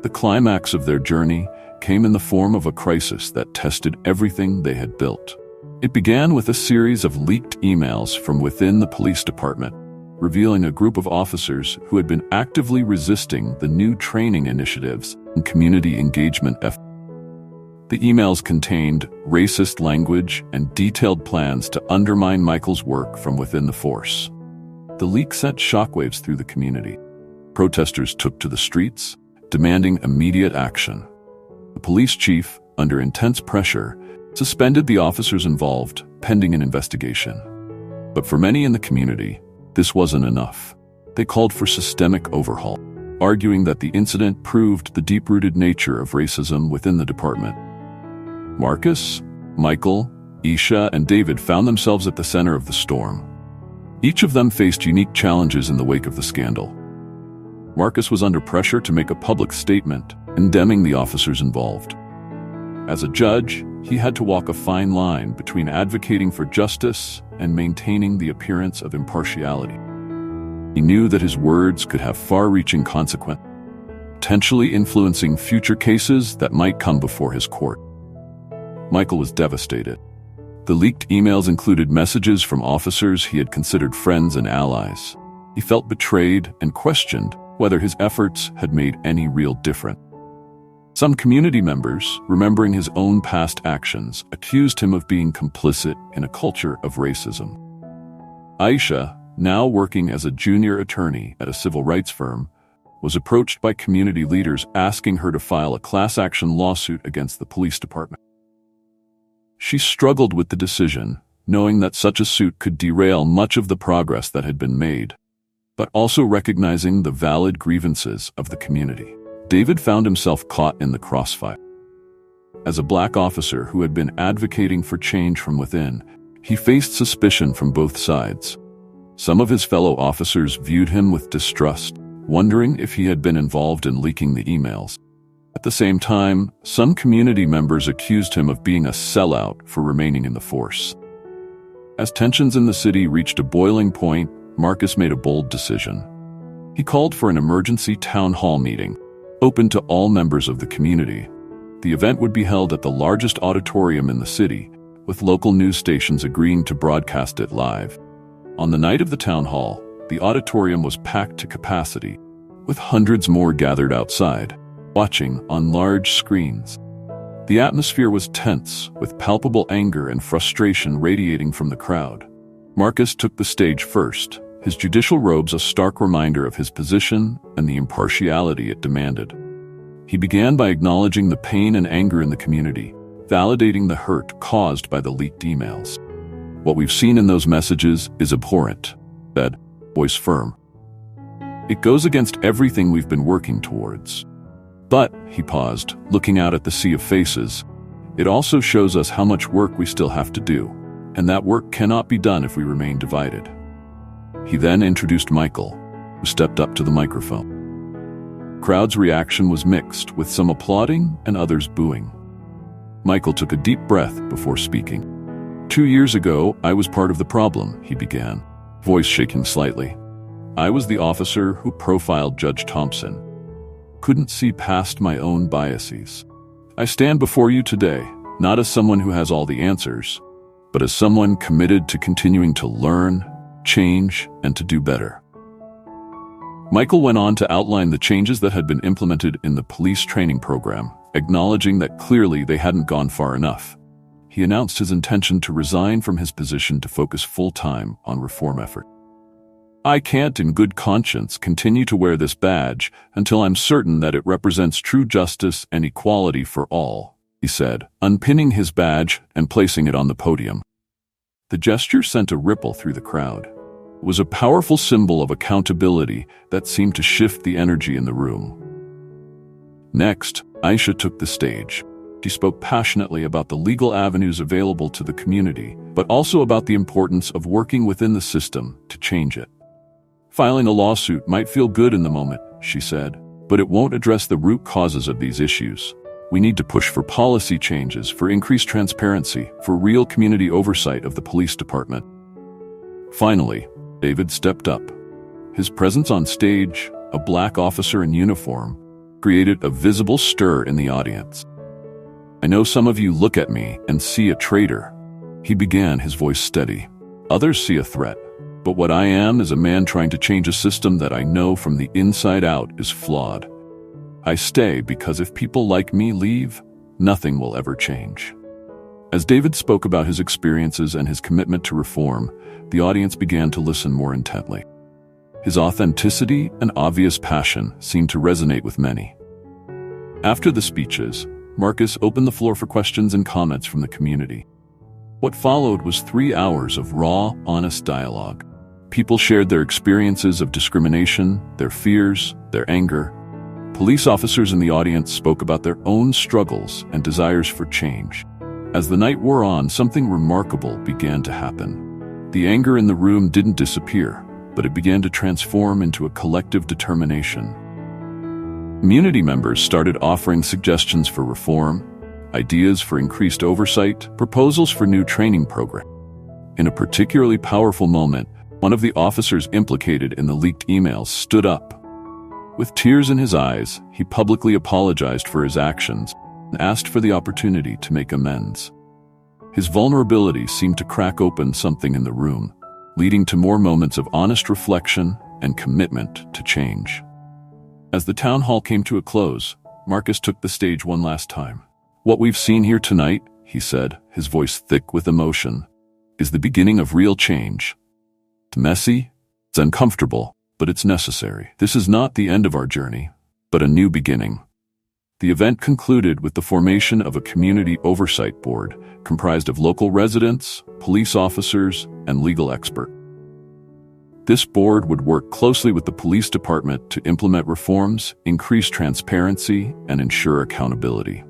[SPEAKER 1] The climax of their journey came in the form of a crisis that tested everything they had built. It began with a series of leaked emails from within the police department, revealing a group of officers who had been actively resisting the new training initiatives and community engagement efforts. The emails contained racist language and detailed plans to undermine Michael's work from within the force. The leak sent shockwaves through the community. Protesters took to the streets, demanding immediate action. The police chief, under intense pressure, suspended the officers involved, pending an investigation. But for many in the community, this wasn't enough. They called for systemic overhaul, arguing that the incident proved the deep-rooted nature of racism within the department. Marcus, Michael, Aisha, and David found themselves at the center of the storm. Each of them faced unique challenges in the wake of the scandal. Marcus was under pressure to make a public statement, condemning the officers involved. As a judge, he had to walk a fine line between advocating for justice and maintaining the appearance of impartiality. He knew that his words could have far-reaching consequences, potentially influencing future cases that might come before his court. Michael was devastated. The leaked emails included messages from officers he had considered friends and allies. He felt betrayed and questioned whether his efforts had made any real difference. Some community members, remembering his own past actions, accused him of being complicit in a culture of racism. Aisha, now working as a junior attorney at a civil rights firm, was approached by community leaders asking her to file a class-action lawsuit against the police department. She struggled with the decision, knowing that such a suit could derail much of the progress that had been made, but also recognizing the valid grievances of the community. David found himself caught in the crossfire. As a black officer who had been advocating for change from within, he faced suspicion from both sides. Some of his fellow officers viewed him with distrust, wondering if he had been involved in leaking the emails. At the same time, some community members accused him of being a sellout for remaining in the force. As tensions in the city reached a boiling point, Marcus made a bold decision. He called for an emergency town hall meeting, open to all members of the community. The event would be held at the largest auditorium in the city, with local news stations agreeing to broadcast it live. On the night of the town hall, the auditorium was packed to capacity, with hundreds more gathered outside, watching on large screens. The atmosphere was tense, with palpable anger and frustration radiating from the crowd. Marcus took the stage first, his judicial robes a stark reminder of his position and the impartiality it demanded. He began by acknowledging the pain and anger in the community, validating the hurt caused by the leaked emails. "What we've seen in those messages is abhorrent," said, voice firm. "It goes against everything we've been working towards. But, he paused, looking out at the sea of faces, it also shows us how much work we still have to do, and that work cannot be done if we remain divided. He then introduced Michael, who stepped up to the microphone. Crowd's reaction was mixed, with some applauding and others booing. Michael took a deep breath before speaking. 2 years ago, I was part of the problem, he began, voice shaking slightly. I was the officer who profiled Judge Thompson. Couldn't see past my own biases. I stand before you today, not as someone who has all the answers, but as someone committed to continuing to learn, change, and to do better. Michael went on to outline the changes that had been implemented in the police training program, acknowledging that clearly they hadn't gone far enough. He announced his intention to resign from his position to focus full-time on reform effort. I can't in good conscience continue to wear this badge until I'm certain that it represents true justice and equality for all, he said, unpinning his badge and placing it on the podium. The gesture sent a ripple through the crowd. It was a powerful symbol of accountability that seemed to shift the energy in the room. Next, Aisha took the stage. She spoke passionately about the legal avenues available to the community, but also about the importance of working within the system to change it. Filing a lawsuit might feel good in the moment, she said, but it won't address the root causes of these issues. We need to push for policy changes, for increased transparency, for real community oversight of the police department. Finally, David stepped up. His presence on stage, a black officer in uniform, created a visible stir in the audience. I know some of you look at me and see a traitor. He began, his voice steady. Others see a threat. But what I am is a man trying to change a system that I know from the inside out is flawed. I stay because if people like me leave, nothing will ever change. As David spoke about his experiences and his commitment to reform, the audience began to listen more intently. His authenticity and obvious passion seemed to resonate with many. After the speeches, Marcus opened the floor for questions and comments from the community. What followed was 3 hours of raw, honest dialogue. People shared their experiences of discrimination, their fears, their anger. Police officers in the audience spoke about their own struggles and desires for change. As the night wore on, something remarkable began to happen. The anger in the room didn't disappear, but it began to transform into a collective determination. Community members started offering suggestions for reform, ideas for increased oversight, proposals for new training programs. In a particularly powerful moment, one of the officers implicated in the leaked emails stood up. With tears in his eyes, he publicly apologized for his actions and asked for the opportunity to make amends. His vulnerability seemed to crack open something in the room, leading to more moments of honest reflection and commitment to change. As the town hall came to a close, Marcus took the stage one last time. What we've seen here tonight, he said, his voice thick with emotion, is the beginning of real change. It's messy, it's uncomfortable, but it's necessary. This is not the end of our journey, but a new beginning. The event concluded with the formation of a community oversight board comprised of local residents, police officers, and legal experts. This board would work closely with the police department to implement reforms, increase transparency, and ensure accountability.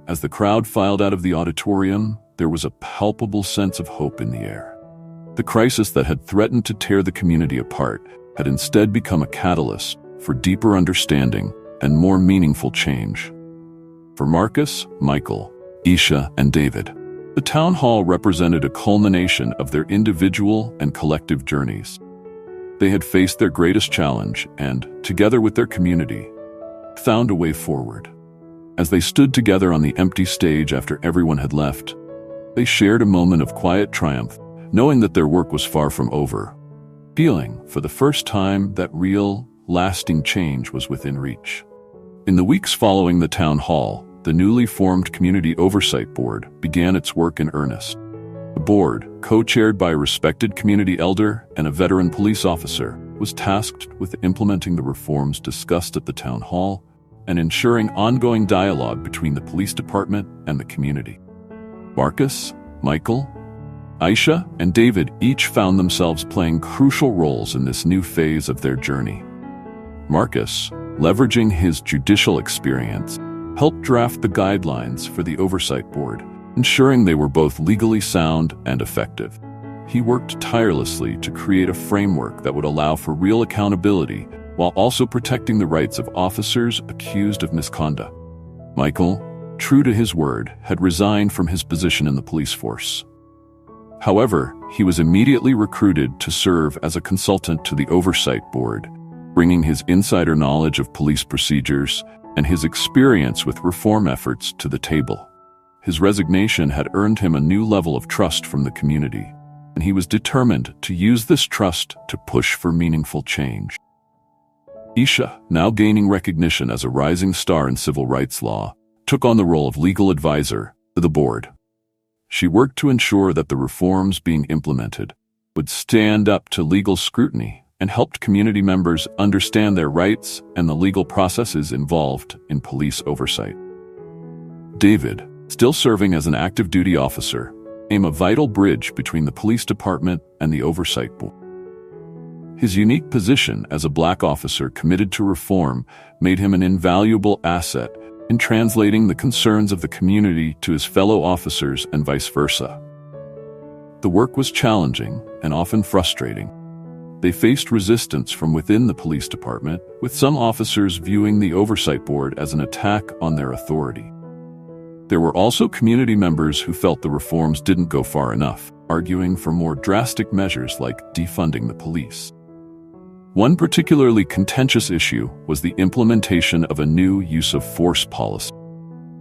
[SPEAKER 1] As the crowd filed out of the auditorium, there was a palpable sense of hope in the air. The crisis that had threatened to tear the community apart had instead become a catalyst for deeper understanding and more meaningful change. For Marcus, Michael, Aisha, and David, the town hall represented a culmination of their individual and collective journeys. They had faced their greatest challenge and, together with their community, found a way forward. As they stood together on the empty stage after everyone had left, they shared a moment of quiet triumph, knowing that their work was far from over, feeling, for the first time, that real, lasting change was within reach. In the weeks following the town hall, the newly formed Community Oversight Board began its work in earnest. The board, co-chaired by a respected community elder and a veteran police officer, was tasked with implementing the reforms discussed at the town hall and ensuring ongoing dialogue between the police department and the community. Marcus, Michael, Aisha, and David each found themselves playing crucial roles in this new phase of their journey. Marcus, leveraging his judicial experience, helped draft the guidelines for the Oversight Board, ensuring they were both legally sound and effective. He worked tirelessly to create a framework that would allow for real accountability while also protecting the rights of officers accused of misconduct. Michael, true to his word, had resigned from his position in the police force. However, he was immediately recruited to serve as a consultant to the Oversight Board, bringing his insider knowledge of police procedures and his experience with reform efforts to the table. His resignation had earned him a new level of trust from the community, and he was determined to use this trust to push for meaningful change. Isha, now gaining recognition as a rising star in civil rights law, took on the role of legal advisor to the board. She worked to ensure that the reforms being implemented would stand up to legal scrutiny and helped community members understand their rights and the legal processes involved in police oversight. David, still serving as an active duty officer, became a vital bridge between the police department and the Oversight Board. His unique position as a Black officer committed to reform made him an invaluable asset in translating the concerns of the community to his fellow officers and vice versa. The work was challenging and often frustrating. They faced resistance from within the police department, with some officers viewing the Oversight Board as an attack on their authority. There were also community members who felt the reforms didn't go far enough, arguing for more drastic measures like defunding the police. One particularly contentious issue was the implementation of a new use of force policy.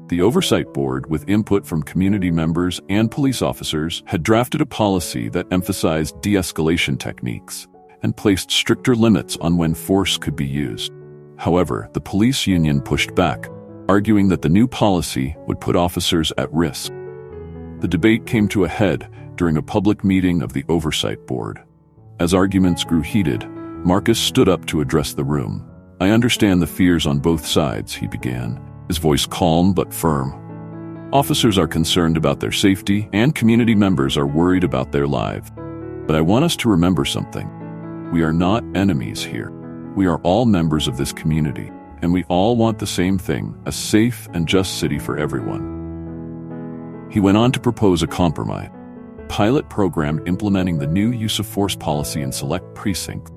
[SPEAKER 1] The Oversight Board, with input from community members and police officers, had drafted a policy that emphasized de-escalation techniques and placed stricter limits on when force could be used. However, the police union pushed back, arguing that the new policy would put officers at risk. The debate came to a head during a public meeting of the Oversight Board. As arguments grew heated, Marcus stood up to address the room. "I understand the fears on both sides," he began, his voice calm but firm. "Officers are concerned about their safety, and community members are worried about their lives. But I want us to remember something. We are not enemies here. We are all members of this community, and we all want the same thing, a safe and just city for everyone." He went on to propose a compromise, a pilot program implementing the new use of force policy in select precincts,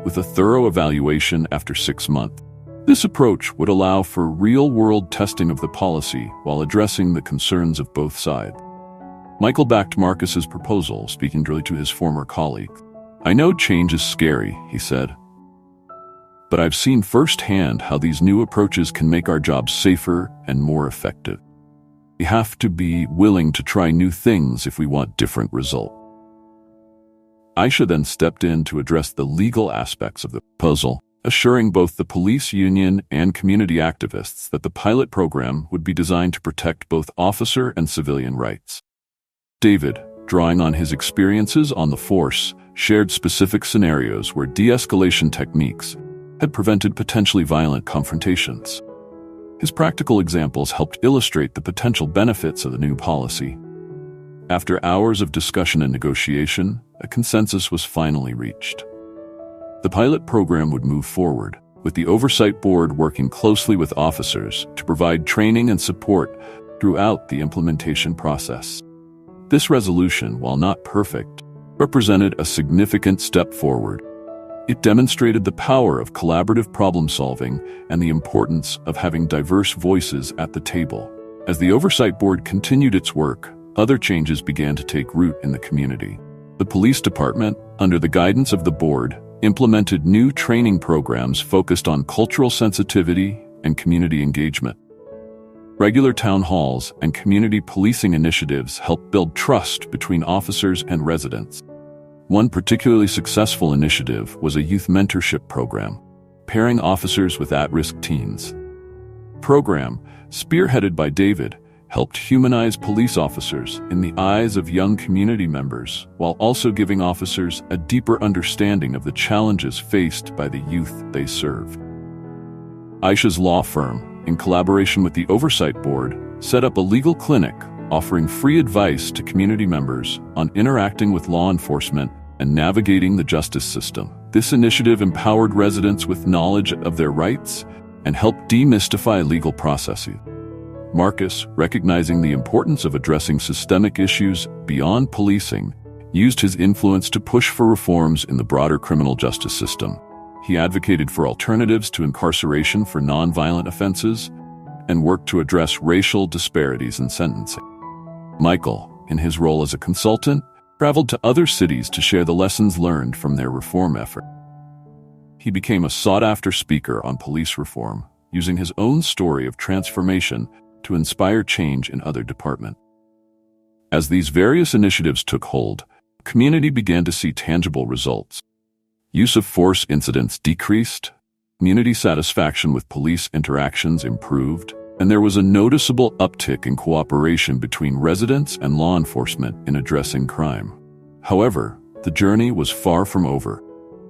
[SPEAKER 1] with a thorough evaluation after 6 months. This approach would allow for real-world testing of the policy while addressing the concerns of both sides. Michael backed Marcus's proposal, speaking directly to his former colleague. "I know change is scary," he said, "but I've seen firsthand how these new approaches can make our jobs safer and more effective. We have to be willing to try new things if we want different results." Aisha then stepped in to address the legal aspects of the proposal, assuring both the police union and community activists that the pilot program would be designed to protect both officer and civilian rights. David, drawing on his experiences on the force, shared specific scenarios where de-escalation techniques had prevented potentially violent confrontations. His practical examples helped illustrate the potential benefits of the new policy. After hours of discussion and negotiation, a consensus was finally reached. The pilot program would move forward, with the Oversight Board working closely with officers to provide training and support throughout the implementation process. This resolution, while not perfect, represented a significant step forward. It demonstrated the power of collaborative problem-solving and the importance of having diverse voices at the table. As the Oversight Board continued its work, other changes began to take root in the community. The police department, under the guidance of the board, implemented new training programs focused on cultural sensitivity and community engagement. Regular town halls and community policing initiatives helped build trust between officers and residents. One particularly successful initiative was a youth mentorship program, pairing officers with at-risk teens. The program, spearheaded by David, helped humanize police officers in the eyes of young community members, while also giving officers a deeper understanding of the challenges faced by the youth they serve. Aisha's law firm, in collaboration with the Oversight Board, set up a legal clinic offering free advice to community members on interacting with law enforcement and navigating the justice system. This initiative empowered residents with knowledge of their rights and helped demystify legal processes. Marcus, recognizing the importance of addressing systemic issues beyond policing, used his influence to push for reforms in the broader criminal justice system. He advocated for alternatives to incarceration for nonviolent offenses and worked to address racial disparities in sentencing. Michael, in his role as a consultant, traveled to other cities to share the lessons learned from their reform effort. He became a sought-after speaker on police reform, using his own story of transformation to inspire change in other departments. As these various initiatives took hold, the community began to see tangible results. Use of force incidents decreased, community satisfaction with police interactions improved, and there was a noticeable uptick in cooperation between residents and law enforcement in addressing crime. However, the journey was far from over.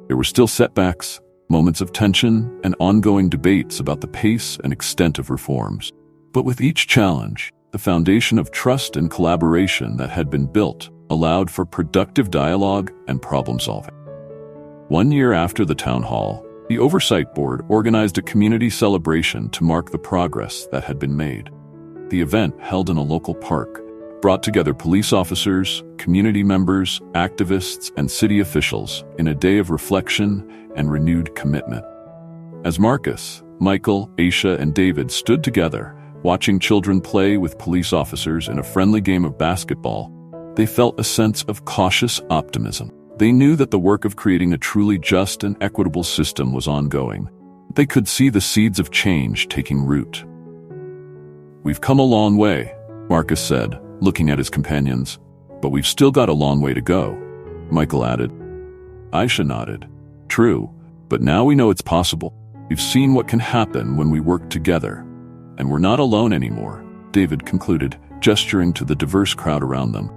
[SPEAKER 1] There were still setbacks, moments of tension, and ongoing debates about the pace and extent of reforms. But with each challenge, the foundation of trust and collaboration that had been built allowed for productive dialogue and problem-solving. 1 year after the town hall, the Oversight Board organized a community celebration to mark the progress that had been made. The event, held in a local park, brought together police officers, community members, activists, and city officials in a day of reflection and renewed commitment. As Marcus, Michael, Aisha, and David stood together, watching children play with police officers in a friendly game of basketball, they felt a sense of cautious optimism. They knew that the work of creating a truly just and equitable system was ongoing. They could see the seeds of change taking root. "We've come a long way," Marcus said, looking at his companions. "But we've still got a long way to go," Michael added. Aisha nodded. "True, but now we know it's possible. We've seen what can happen when we work together. And we're not alone anymore," David concluded, gesturing to the diverse crowd around them.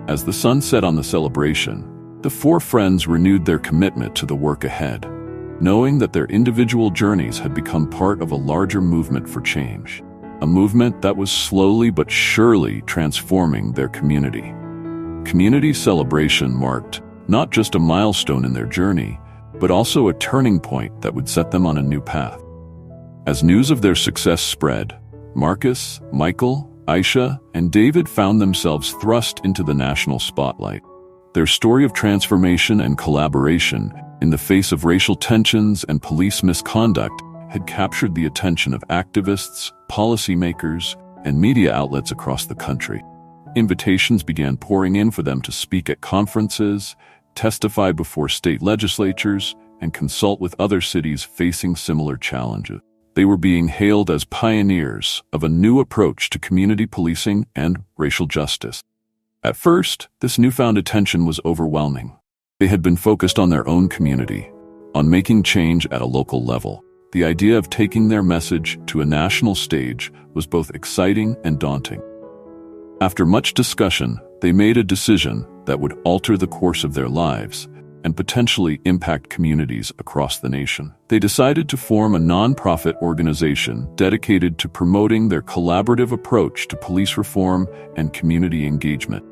[SPEAKER 1] As the sun set on the celebration, the four friends renewed their commitment to the work ahead, knowing that their individual journeys had become part of a larger movement for change, a movement that was slowly but surely transforming their community. Community celebration marked not just a milestone in their journey, but also a turning point that would set them on a new path. As news of their success spread, Marcus, Michael, Aisha, and David found themselves thrust into the national spotlight. Their story of transformation and collaboration in the face of racial tensions and police misconduct had captured the attention of activists, policymakers, and media outlets across the country. Invitations began pouring in for them to speak at conferences, testify before state legislatures, and consult with other cities facing similar challenges. They were being hailed as pioneers of a new approach to community policing and racial justice. At first, this newfound attention was overwhelming. They had been focused on their own community, on making change at a local level. The idea of taking their message to a national stage was both exciting and daunting. After much discussion, they made a decision that would alter the course of their lives and potentially impact communities across the nation. They decided to form a nonprofit organization dedicated to promoting their collaborative approach to police reform and community engagement.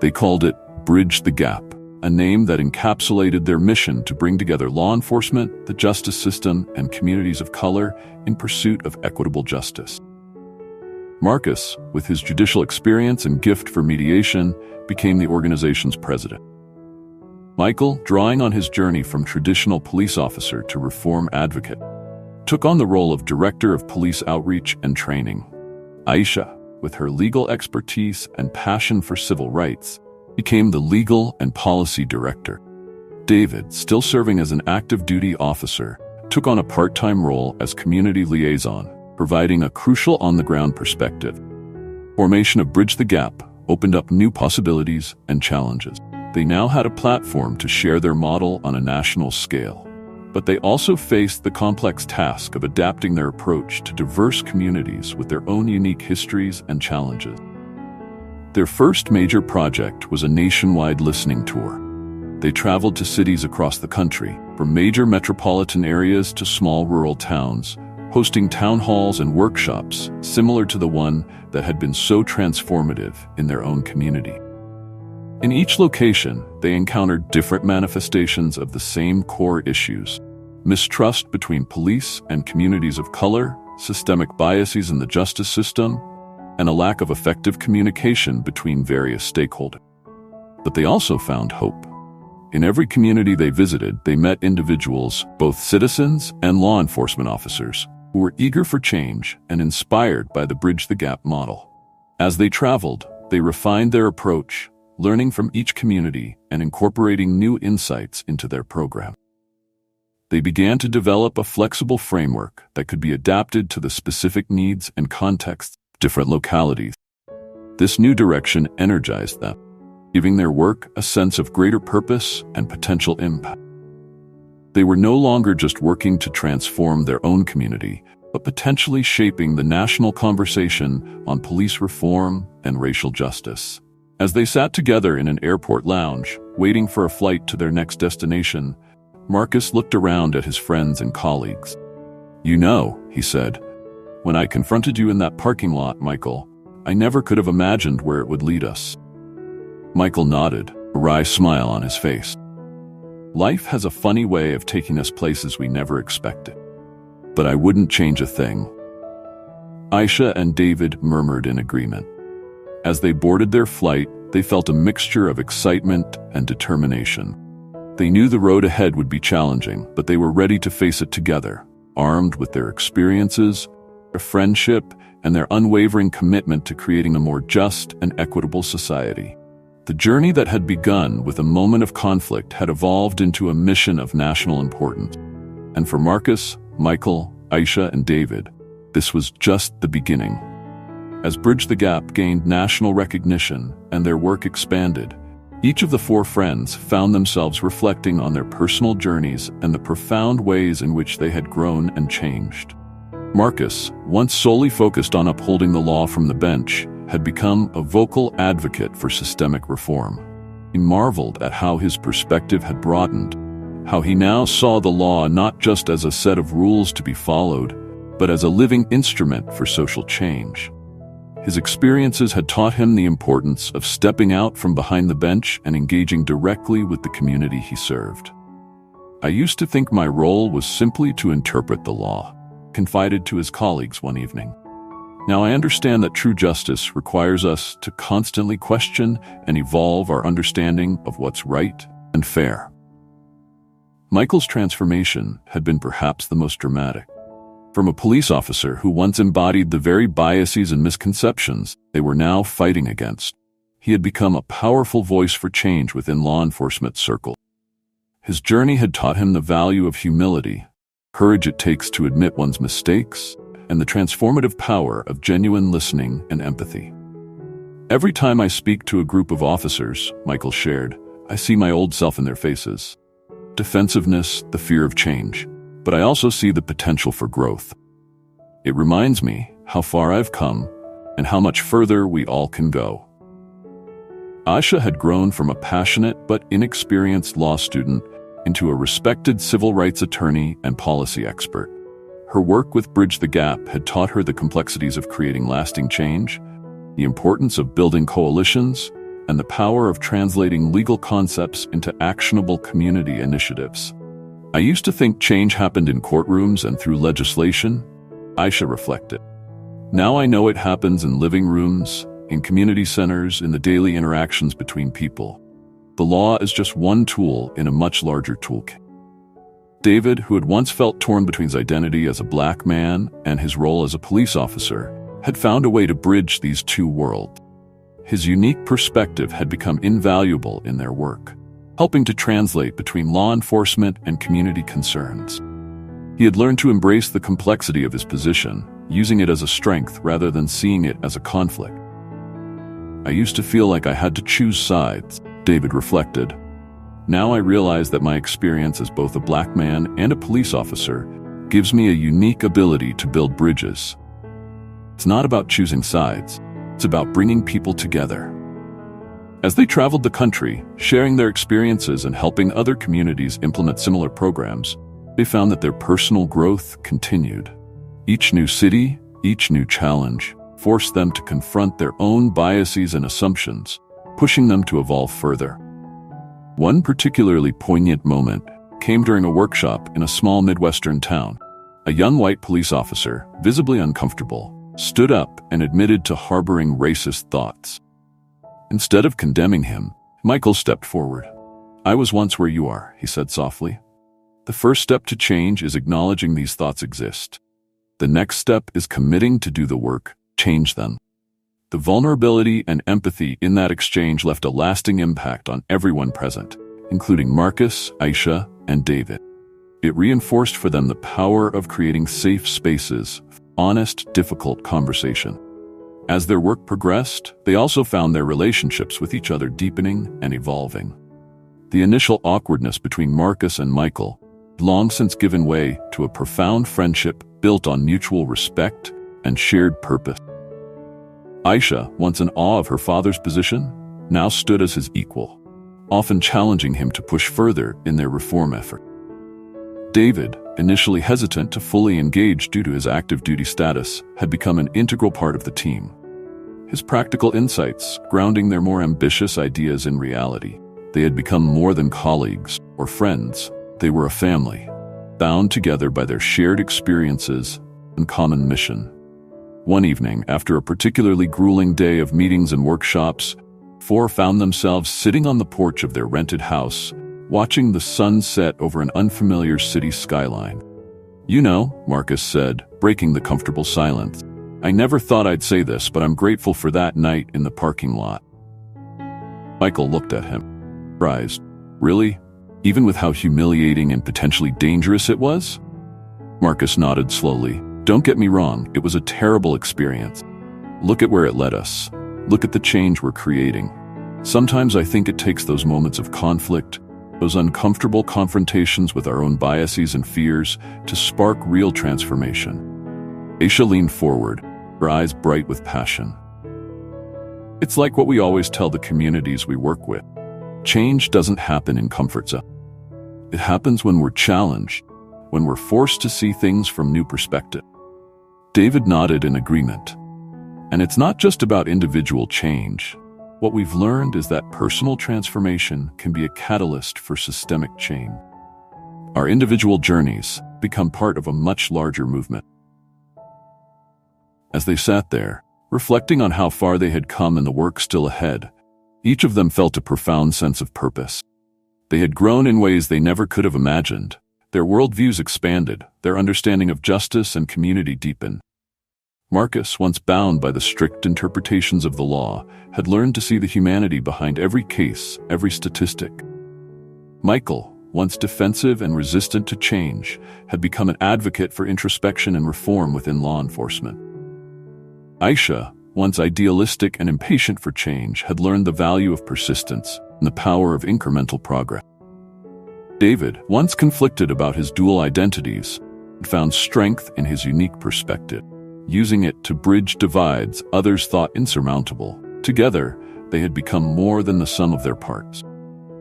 [SPEAKER 1] They called it Bridge the Gap, a name that encapsulated their mission to bring together law enforcement, the justice system, and communities of color in pursuit of equitable justice. Marcus, with his judicial experience and gift for mediation, became the organization's president. Michael, drawing on his journey from traditional police officer to reform advocate, took on the role of director of police outreach and training. Aisha, with her legal expertise and passion for civil rights, became the legal and policy director. David, still serving as an active duty officer, took on a part-time role as community liaison, providing a crucial on-the-ground perspective. Formation of Bridge the Gap opened up new possibilities and challenges. They now had a platform to share their model on a national scale, but they also faced the complex task of adapting their approach to diverse communities with their own unique histories and challenges. Their first major project was a nationwide listening tour. They traveled to cities across the country, from major metropolitan areas to small rural towns, hosting town halls and workshops similar to the one that had been so transformative in their own community. In each location, they encountered different manifestations of the same core issues: mistrust between police and communities of color, systemic biases in the justice system, and a lack of effective communication between various stakeholders. But they also found hope. In every community they visited, they met individuals, both citizens and law enforcement officers, who were eager for change and inspired by the Bridge the Gap model. As they traveled, they refined their approach, learning from each community and incorporating new insights into their program. They began to develop a flexible framework that could be adapted to the specific needs and contexts of different localities. This new direction energized them, giving their work a sense of greater purpose and potential impact. They were no longer just working to transform their own community, but potentially shaping the national conversation on police reform and racial justice. As they sat together in an airport lounge, waiting for a flight to their next destination, Marcus looked around at his friends and colleagues. "You know," he said, "when I confronted you in that parking lot, Michael, I never could have imagined where it would lead us." Michael nodded, a wry smile on his face. Life has a funny way of taking us places we never expected. But I wouldn't change a thing. Aisha and David murmured in agreement. As they boarded their flight, they felt a mixture of excitement and determination. They knew the road ahead would be challenging, but they were ready to face it together, armed with their experiences, their friendship, and their unwavering commitment to creating a more just and equitable society. The journey that had begun with a moment of conflict had evolved into a mission of national importance. And for Marcus, Michael, Aisha, and David, this was just the beginning. As Bridge the Gap gained national recognition and their work expanded, each of the four friends found themselves reflecting on their personal journeys and the profound ways in which they had grown and changed. Marcus, once solely focused on upholding the law from the bench, had become a vocal advocate for systemic reform. He marveled at how his perspective had broadened, how he now saw the law not just as a set of rules to be followed, but as a living instrument for social change. His experiences had taught him the importance of stepping out from behind the bench and engaging directly with the community he served. "I used to think my role was simply to interpret the law," confided to his colleagues one evening. "Now I understand that true justice requires us to constantly question and evolve our understanding of what's right and fair." Michael's transformation had been perhaps the most dramatic. From a police officer who once embodied the very biases and misconceptions they were now fighting against, he had become a powerful voice for change within law enforcement circles. His journey had taught him the value of humility, courage it takes to admit one's mistakes, and the transformative power of genuine listening and empathy. "Every time I speak to a group of officers," Michael shared, "I see my old self in their faces. Defensiveness, the fear of change. But I also see the potential for growth. It reminds me how far I've come and how much further we all can go." Aisha had grown from a passionate but inexperienced law student into a respected civil rights attorney and policy expert. Her work with Bridge the Gap had taught her the complexities of creating lasting change, the importance of building coalitions, and the power of translating legal concepts into actionable community initiatives. "I used to think change happened in courtrooms and through legislation," Aisha reflected. "Now I know it happens in living rooms, in community centers, in the daily interactions between people. The law is just one tool in a much larger toolkit." David, who had once felt torn between his identity as a black man and his role as a police officer, had found a way to bridge these two worlds. His unique perspective had become invaluable in their work, helping to translate between law enforcement and community concerns. He had learned to embrace the complexity of his position, using it as a strength rather than seeing it as a conflict. "I used to feel like I had to choose sides," David reflected. "Now I realize that my experience as both a black man and a police officer gives me a unique ability to build bridges. It's not about choosing sides, it's about bringing people together." As they traveled the country, sharing their experiences and helping other communities implement similar programs, they found that their personal growth continued. Each new city, each new challenge, forced them to confront their own biases and assumptions, pushing them to evolve further. One particularly poignant moment came during a workshop in a small Midwestern town. A young white police officer, visibly uncomfortable, stood up and admitted to harboring racist thoughts. Instead of condemning him, Michael stepped forward. "I was once where you are," he said softly. "The first step to change is acknowledging these thoughts exist. The next step is committing to do the work, change them." The vulnerability and empathy in that exchange left a lasting impact on everyone present, including Marcus, Aisha, and David. It reinforced for them the power of creating safe spaces, honest, difficult conversation. As their work progressed, they also found their relationships with each other deepening and evolving. The initial awkwardness between Marcus and Michael had long since given way to a profound friendship built on mutual respect and shared purpose. Aisha, once in awe of her father's position, now stood as his equal, often challenging him to push further in their reform effort. David, initially hesitant to fully engage due to his active duty status, had become an integral part of the team. His practical insights, grounding their more ambitious ideas in reality. They had become more than colleagues or friends. They were a family, bound together by their shared experiences and common mission. One evening, after a particularly grueling day of meetings and workshops, four found themselves sitting on the porch of their rented house, watching the sun set over an unfamiliar city skyline. "You know," Marcus said, breaking the comfortable silence, "I never thought I'd say this, but I'm grateful for that night in the parking lot." Michael looked at him, surprised. "Really? Even with how humiliating and potentially dangerous it was?" Marcus nodded slowly. "Don't get me wrong, it was a terrible experience. Look at where it led us. Look at the change we're creating. Sometimes I think it takes those moments of conflict, those uncomfortable confrontations with our own biases and fears, to spark real transformation." Aisha leaned forward, her eyes bright with passion. "It's like what we always tell the communities we work with. Change doesn't happen in comfort zones. It happens when we're challenged, when we're forced to see things from new perspective." David nodded in agreement. "And it's not just about individual change. What we've learned is that personal transformation can be a catalyst for systemic change. Our individual journeys become part of a much larger movement." As they sat there, reflecting on how far they had come and the work still ahead, each of them felt a profound sense of purpose. They had grown in ways they never could have imagined. Their worldviews expanded, their understanding of justice and community deepened. Marcus, once bound by the strict interpretations of the law, had learned to see the humanity behind every case, every statistic. Michael, once defensive and resistant to change, had become an advocate for introspection and reform within law enforcement. Aisha, once idealistic and impatient for change, had learned the value of persistence and the power of incremental progress. David, once conflicted about his dual identities, had found strength in his unique perspective, using it to bridge divides others thought insurmountable. Together, they had become more than the sum of their parts,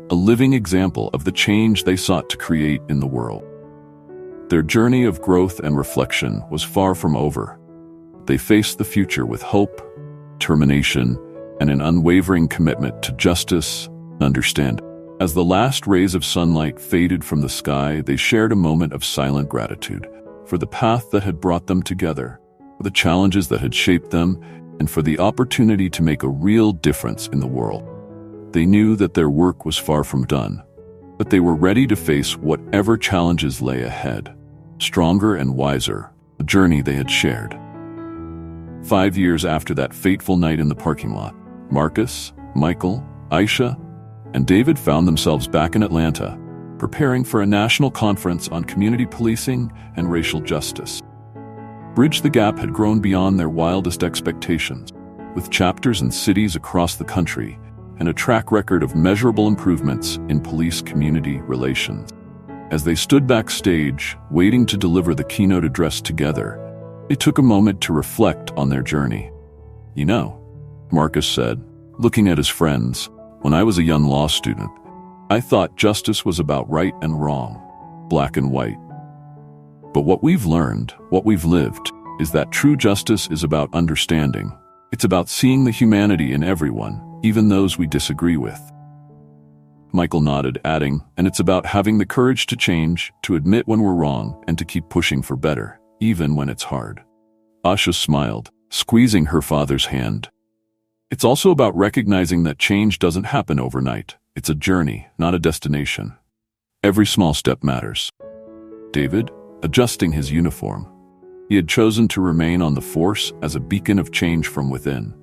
[SPEAKER 1] a living example of the change they sought to create in the world. Their journey of growth and reflection was far from over. They faced the future with hope, determination, and an unwavering commitment to justice and understanding. As the last rays of sunlight faded from the sky, they shared a moment of silent gratitude for the path that had brought them together, for the challenges that had shaped them, and for the opportunity to make a real difference in the world. They knew that their work was far from done, but they were ready to face whatever challenges lay ahead, stronger and wiser, a journey they had shared. 5 years after that fateful night in the parking lot, Marcus, Michael, Aisha, and David found themselves back in Atlanta, preparing for a national conference on community policing and racial justice. Bridge the Gap had grown beyond their wildest expectations, with chapters in cities across the country and a track record of measurable improvements in police-community relations. As they stood backstage, waiting to deliver the keynote address together, they took a moment to reflect on their journey. "You know," Marcus said, looking at his friends, "when I was a young law student, I thought justice was about right and wrong, black and white. But what we've learned, what we've lived, is that true justice is about understanding. It's about seeing the humanity in everyone, even those we disagree with. Michael nodded, adding, "And it's about having the courage to change, to admit when we're wrong, and to keep pushing for better, even when it's hard." Asha smiled, squeezing her father's hand. "It's also about recognizing that change doesn't happen overnight. It's a journey, not a destination. Every small step matters." David, adjusting his uniform. He had chosen to remain on the force as a beacon of change from within.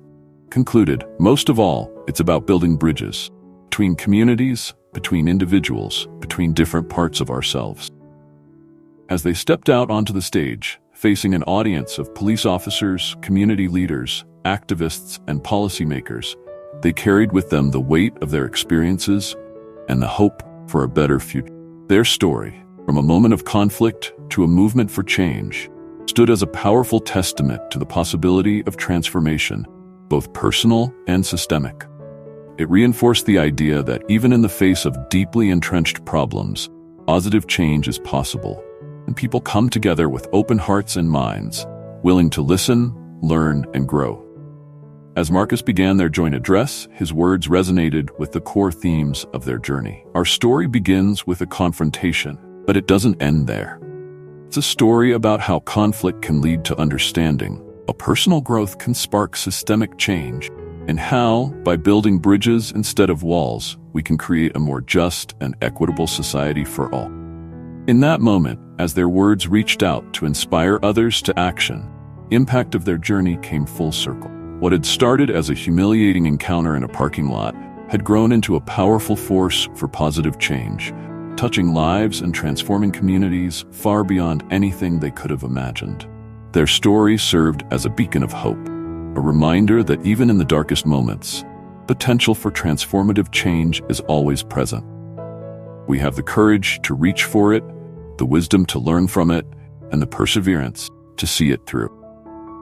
[SPEAKER 1] Concluded, "Most of all, it's about building bridges. Between communities, between individuals, between different parts of ourselves." As they stepped out onto the stage, facing an audience of police officers, community leaders, activists, and policymakers, they carried with them the weight of their experiences and the hope for a better future. Their story, from a moment of conflict to a movement for change, stood as a powerful testament to the possibility of transformation, both personal and systemic. It reinforced the idea that even in the face of deeply entrenched problems, positive change is possible, and people come together with open hearts and minds, willing to listen, learn, and grow. As Marcus began their joint address, his words resonated with the core themes of their journey. Our story begins with a confrontation, but it doesn't end there. It's a story about how conflict can lead to understanding, how personal growth can spark systemic change, and how, by building bridges instead of walls, we can create a more just and equitable society for all. In that moment, as their words reached out to inspire others to action, the impact of their journey came full circle. What had started as a humiliating encounter in a parking lot had grown into a powerful force for positive change, touching lives and transforming communities far beyond anything they could have imagined. Their story served as a beacon of hope, a reminder that even in the darkest moments, potential for transformative change is always present. We have the courage to reach for it, the wisdom to learn from it, and the perseverance to see it through.